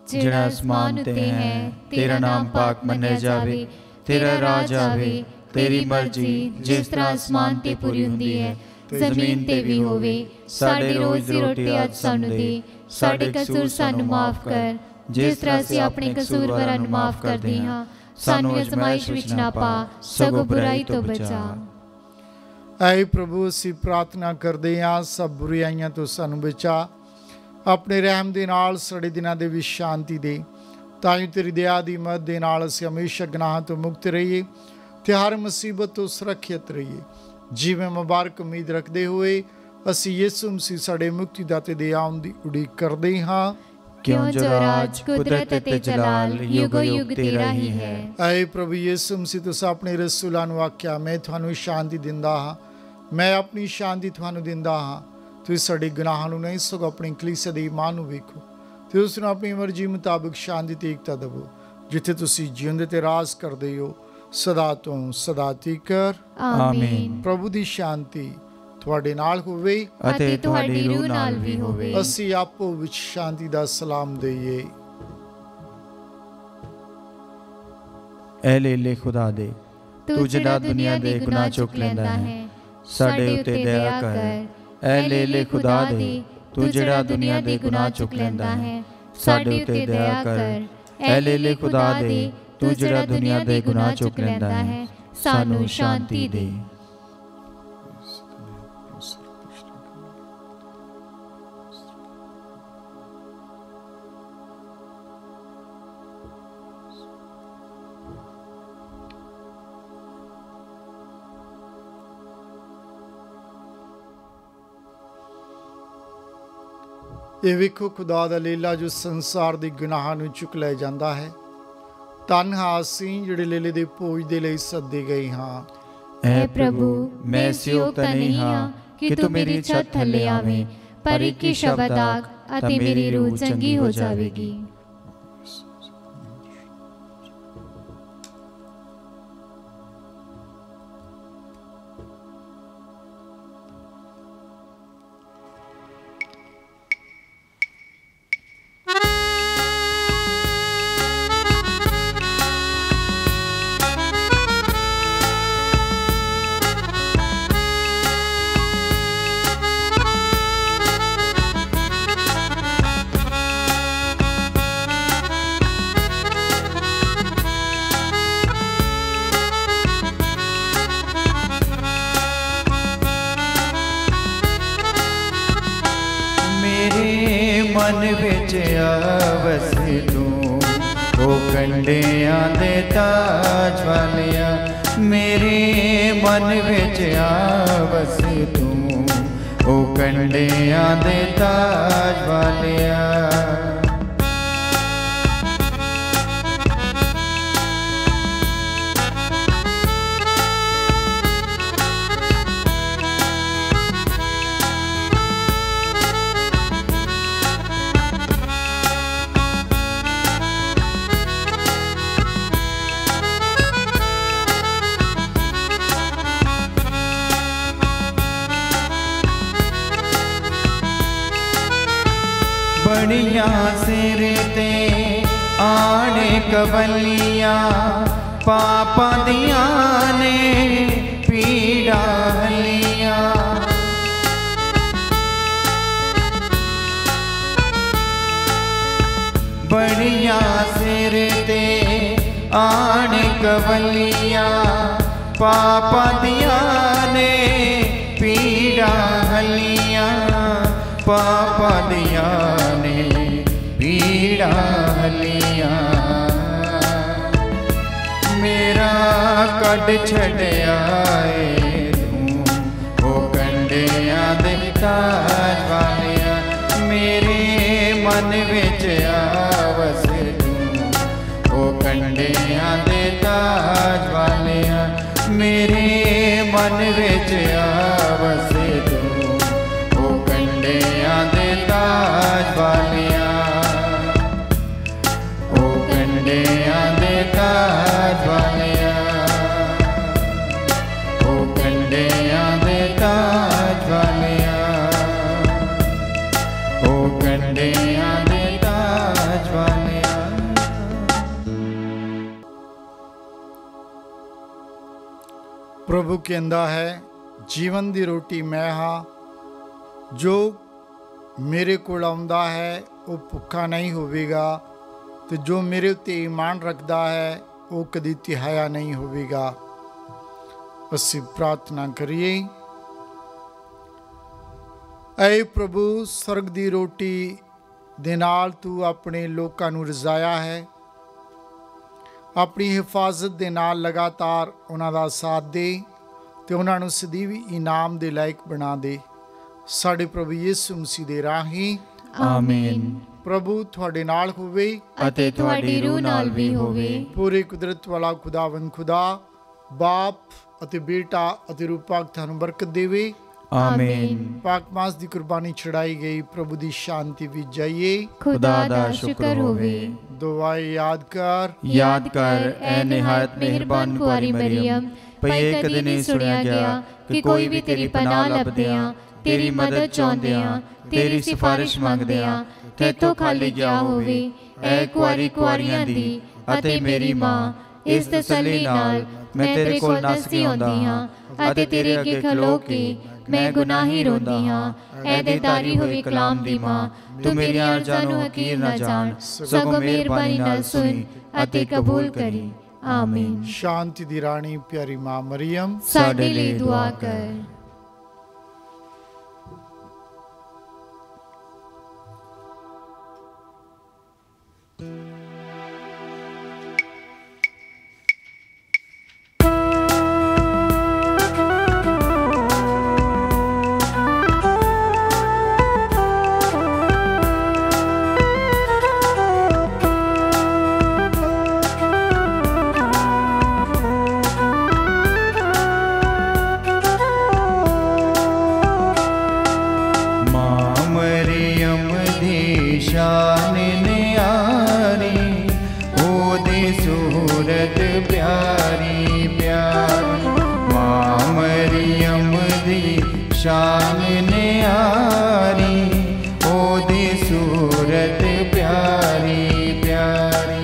ਜਿਹੜਾ ਅਸਮਾਨ ਉਤੇ ਹੈ, ਤੇਰਾ ਨਾਮ ਪਾਕ ਮੰਨਿਆ ਜਾਵੇ, ਤੇਰਾ ਰਾਜ ਆਵੇ, ਤੇਰੀ ਮਰਜ਼ੀ ਜਿਸ ਤਰ੍ਹਾਂ ਅਸਮਾਨ ਤੇ ਪੂਰੀ ਹੁੰਦੀ ਹੈ ਜ਼ਮੀਨ ਤੇ ਵੀ ਹੋਵੇ। ਸਾਡੇ ਰੋਜ਼ ਦੀ ਰੋਟੀ ਅੱਜ ਸਾਨੂੰ ਦੇ, ਸਾਡੇ ਕਸੂਰ ਸਾਨੂੰ ਮਾਫ ਕਰ ਜਿਸ ਤਰ੍ਹਾਂ ਅਸੀਂ ਆਪਣੇ ਕਸੂਰਵਾਰਾਂ ਨੂੰ ਮਾਫ ਕਰਦੇ ਹਾਂ, ਸਾਨੂੰ ਅਜ਼ਮਾਇਸ਼ ਵਿੱਚ ਨਾ ਪਾ ਸਗੋਂ ਬੁਰਾਈ ਤੋਂ ਬਚਾ। ਐ ਪ੍ਰਭੂ ਅਸੀਂ ਪ੍ਰਾਰਥਨਾ ਕਰਦੇ ਹਾਂ ਸਭ ਬੁਰਾਈਆਂ ਤੋਂ ਸਾਨੂੰ ਬਚਾ, ਆਪਣੇ ਰਹਿਮ ਦੇ ਨਾਲ ਸਾਡੇ ਦਿਨਾਂ ਦੇ ਵਿੱਚ ਸ਼ਾਂਤੀ ਦੇ, ਤਾਂ ਜੋ ਤੇਰੀ ਦਇਆ ਦੀ ਮਦਦ ਦੇ ਨਾਲ ਅਸੀਂ ਹਮੇਸ਼ਾ ਗੁਨਾਹਾਂ ਤੋਂ ਮੁਕਤ ਰਹੀਏ ਤੇ ਹਰ ਮੁਸੀਬਤ ਤੋਂ ਸੁਰੱਖਿਅਤ ਰਹੀਏ। ਜਿਵੇਂ ਮੁਬਾਰਕ ਉਮੀਦ ਰੱਖਦੇ ਹੋਏ ਅਸੀਂ ਯਿਸੂ ਮਸੀਹ ਸਾਡੇ ਮੁਕਤੀਦਾਤੇ ਦੇ ਆਉਣ ਦੀ ਉਡੀਕ ਕਰਦੇ ਹਾਂ। क्यों जो राज कुदरत ते जलाल युगो युग तेरा ही है। ऐ प्रभु यीशु मसीह तुस अपने रसूलां नूं आख्या मैं तुहानूं शांति दिंदा हाँ, मैं अपनी शांति तुहानूं दिंदा हाँ। तुसीं साडे गुनाहां नूं नहीं सगों अपनी कलीसिया दे ईमान नूं वेखो ते उस नूं अपनी मर्जी मुताबिक शांति ते एकता देवो, जिथे तुसीं जिउंदे ते राज करदे हो सदा तो सदा तੀਕਰ आमीन। प्रभु दी शांति ਤੁਹਾਡੇ ਨਾਲ ਹੋਵੇ ਅਤੇ ਤੁਹਾਡੀ ਰੂਹ ਨਾਲ ਵੀ ਹੋਵੇ। ਅਸੀਂ ਆਪੋ ਵਿੱਚ ਸ਼ਾਂਤੀ ਦਾ ਸਲਾਮ ਦਈਏ। ਐ ਲੇਲੇ ਖੁਦਾ ਦੇ ਤੂੰ ਜਿਹੜਾ ਦੁਨੀਆ ਦੇ ਗੁਨਾਹ ਚੁੱਕ ਲੈਂਦਾ ਹੈ, ਸਾਡੇ ਉੱਤੇ ਦਇਆ ਕਰ। ਐ ਲੇਲੇ ਖੁਦਾ ਦੇ ਤੂੰ ਜਿਹੜਾ ਦੁਨੀਆ ਦੇ ਗੁਨਾਹ ਚੁੱਕ ਲੈਂਦਾ ਹੈ, ਸਾਡੇ ਉੱਤੇ ਦਇਆ ਕਰ। ਐ ਲੇਲੇ ਖੁਦਾ ਦੇ ਤੂੰ ਜਿਹੜਾ ਦੁਨੀਆ ਦੇ ਗੁਨਾਹ ਚੁੱਕ ਲੈਂਦਾ ਹੈ, ਸਾਨੂੰ ਸ਼ਾਂਤੀ ਦੇ। ਇਹ ਵੇਖੋ ਖੁਦਾ ਦਾ ਲੀਲਾ ਜੋ ਸੰਸਾਰ ਦੇ ਗੁਨਾਹਾਂ ਨੂੰ ਚੁੱਕ ਲੈ ਜਾਂਦਾ ਹੈ। ਧੰਨ ਹਾਂ ਅਸੀਂ ਜਿਹੜੇ ਲੀਲੇ ਦੇ ਭੋਜ ਦੇ ਲਈ ਸੱਦੇ ਗਏ ਹਾਂ। ਐ ਪ੍ਰਭੂ ਮੈਂ ਇਸ ਯੋਗ ਤਾਂ ਨਹੀਂ ਹਾਂ ਕਿ ਤੂੰ ਮੇਰੀ ਛੱਤ ਥੱਲੇ ਆਵੇਂ, ਪਰ ਇੱਕ ਹੀ ਸ਼ਬਦ ਆਖ ਅਤੇ ਮੇਰੀ ਰੂਹ ਚੰਗੀ ਹੋ ਜਾਵੇਗੀ। मन विच आवस तू ओ कंडियां दे ताज वालिया, मेरे मन विच आवस तू ओ कंडियां दे ताज वालिया। बड़ियां सिर ते आने कवलियां पापां दियां ने पीड़ा हलियां। बड़ियां सिर ते आने कवलियां पापां दियां ने पीड़ा हलियां। पापा दिया ने पीड़ा हलियां, मेरा कड छड़िया तू ओ कंडियां दे ताज वालिया। मेरे मन विच आवस तू ओ कंडियां दे ताज वालिया। मेरे मन विच आवस तू ताज वालिया, ओ कंडियां दे ताज वालिया, ओ कंडियां दे ताज वालिया, ओ कंडियां दे ताज वालिया। प्रभु कहंदा है जीवन दी रोटी मैं हाँ, जो मेरे कोल आउंदा है वो भुखा नहीं होवेगा, तो जो मेरे उत्ते ईमान रखता है वो कदी तिहाया नहीं होवेगा। असीं प्रार्थना करिए। ऐ प्रभु स्वर्ग दी रोटी दे नाल तू अपने लोकां नूं रजाया है, अपनी हिफाजत दे नाल लगातार उन्हां दा साथ दे ते उन्हां नूं सਦੀवी इनाम दे लायक बना दे। साडे प्रभु यीशु मसीह दे राही आमीन। ਪ੍ਰਭੂ ਤੁਹਾਡੇ ਨਾਲ ਹੋਵੇ ਅਤੇ ਤੁਹਾਡੀ ਰੂਹ ਨਾਲ ਵੀ ਹੋਵੇ। ਪੂਰੀ ਕੁਦਰਤ ਵਾਲਾ ਖੁਦਾਵੰਦ ਖੁਦਾ ਬਾਪ ਅਤੇ ਬੇਟਾ ਅਤੇ ਰੂਹ ਪਾਕ ਤੁਹਾਨੂੰ ਬਰਕਤ ਦੇਵੇ। ਆਮੀਨ। ਪਾਕ ਮਾਸ ਦੀ ਕੁਰਬਾਨੀ ਚੜਾਈ ਗਈ, ਪ੍ਰਭੂ ਦੀ ਸ਼ਾਂਤੀ ਵਿੱਚ ਜਾਈਏ। खुदा दा शुक्र होवे। ਦੁਆਏ याद कर याद कर ऐ निहायत मेहरबान कुआरी मरियम, भई कदी नहीं सुनिया गया कि कोई भी तेरी पनाह लभदे आ, तेरी मदद चाहुंदे आ, तेरी सिफारिश मंगदे आ, तेथों खाली गया होवे। ऐ कुआरी कुआरियां दी अते मेरी मां, इस तसल्ली नाल मैं तेरे कोल नसदी आउंदी हां अते तेरे अगे खलो के मैं गुनाही रोंदी हां। ऐ देदारी होई कलाम दी मां, तू मेरी अर्ज़ां नूं हकीर ना जान, सगों मेहरबानी नाल सुन अते कबूल करी। आमीन। शांति दी रानी प्यारी मां मरियम साडे लिए दुआ कर। शान न्यारी ओदी सूरत प्यारी प्यारी। मां मरियम दी शान न्यारी ओदी सूरत प्यारी प्यारी।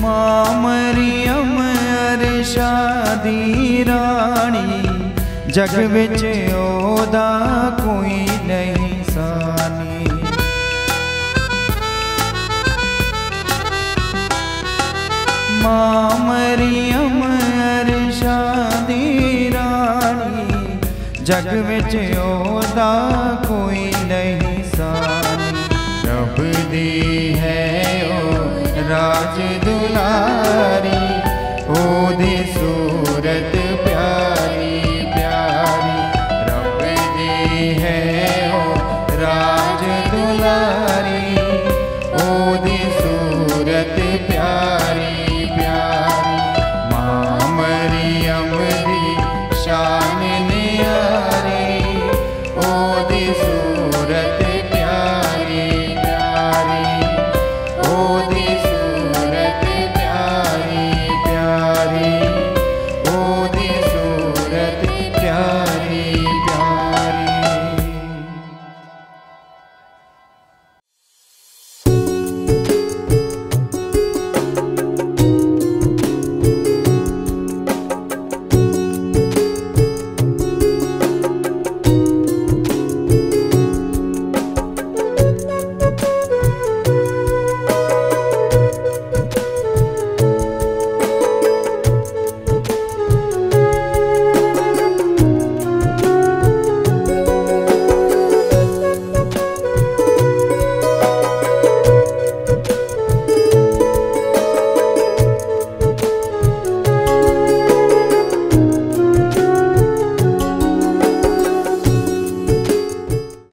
मां मरियम अरशा दी रानी, जग विच ओदा कोई नहीं सानी। मां मरियम अरशा दी रानी, जग विच ओदा कोई नहीं सानी। रब दी है ओ राज दुलारी ओदी सूरत प्यारी प्यारी। रब दी है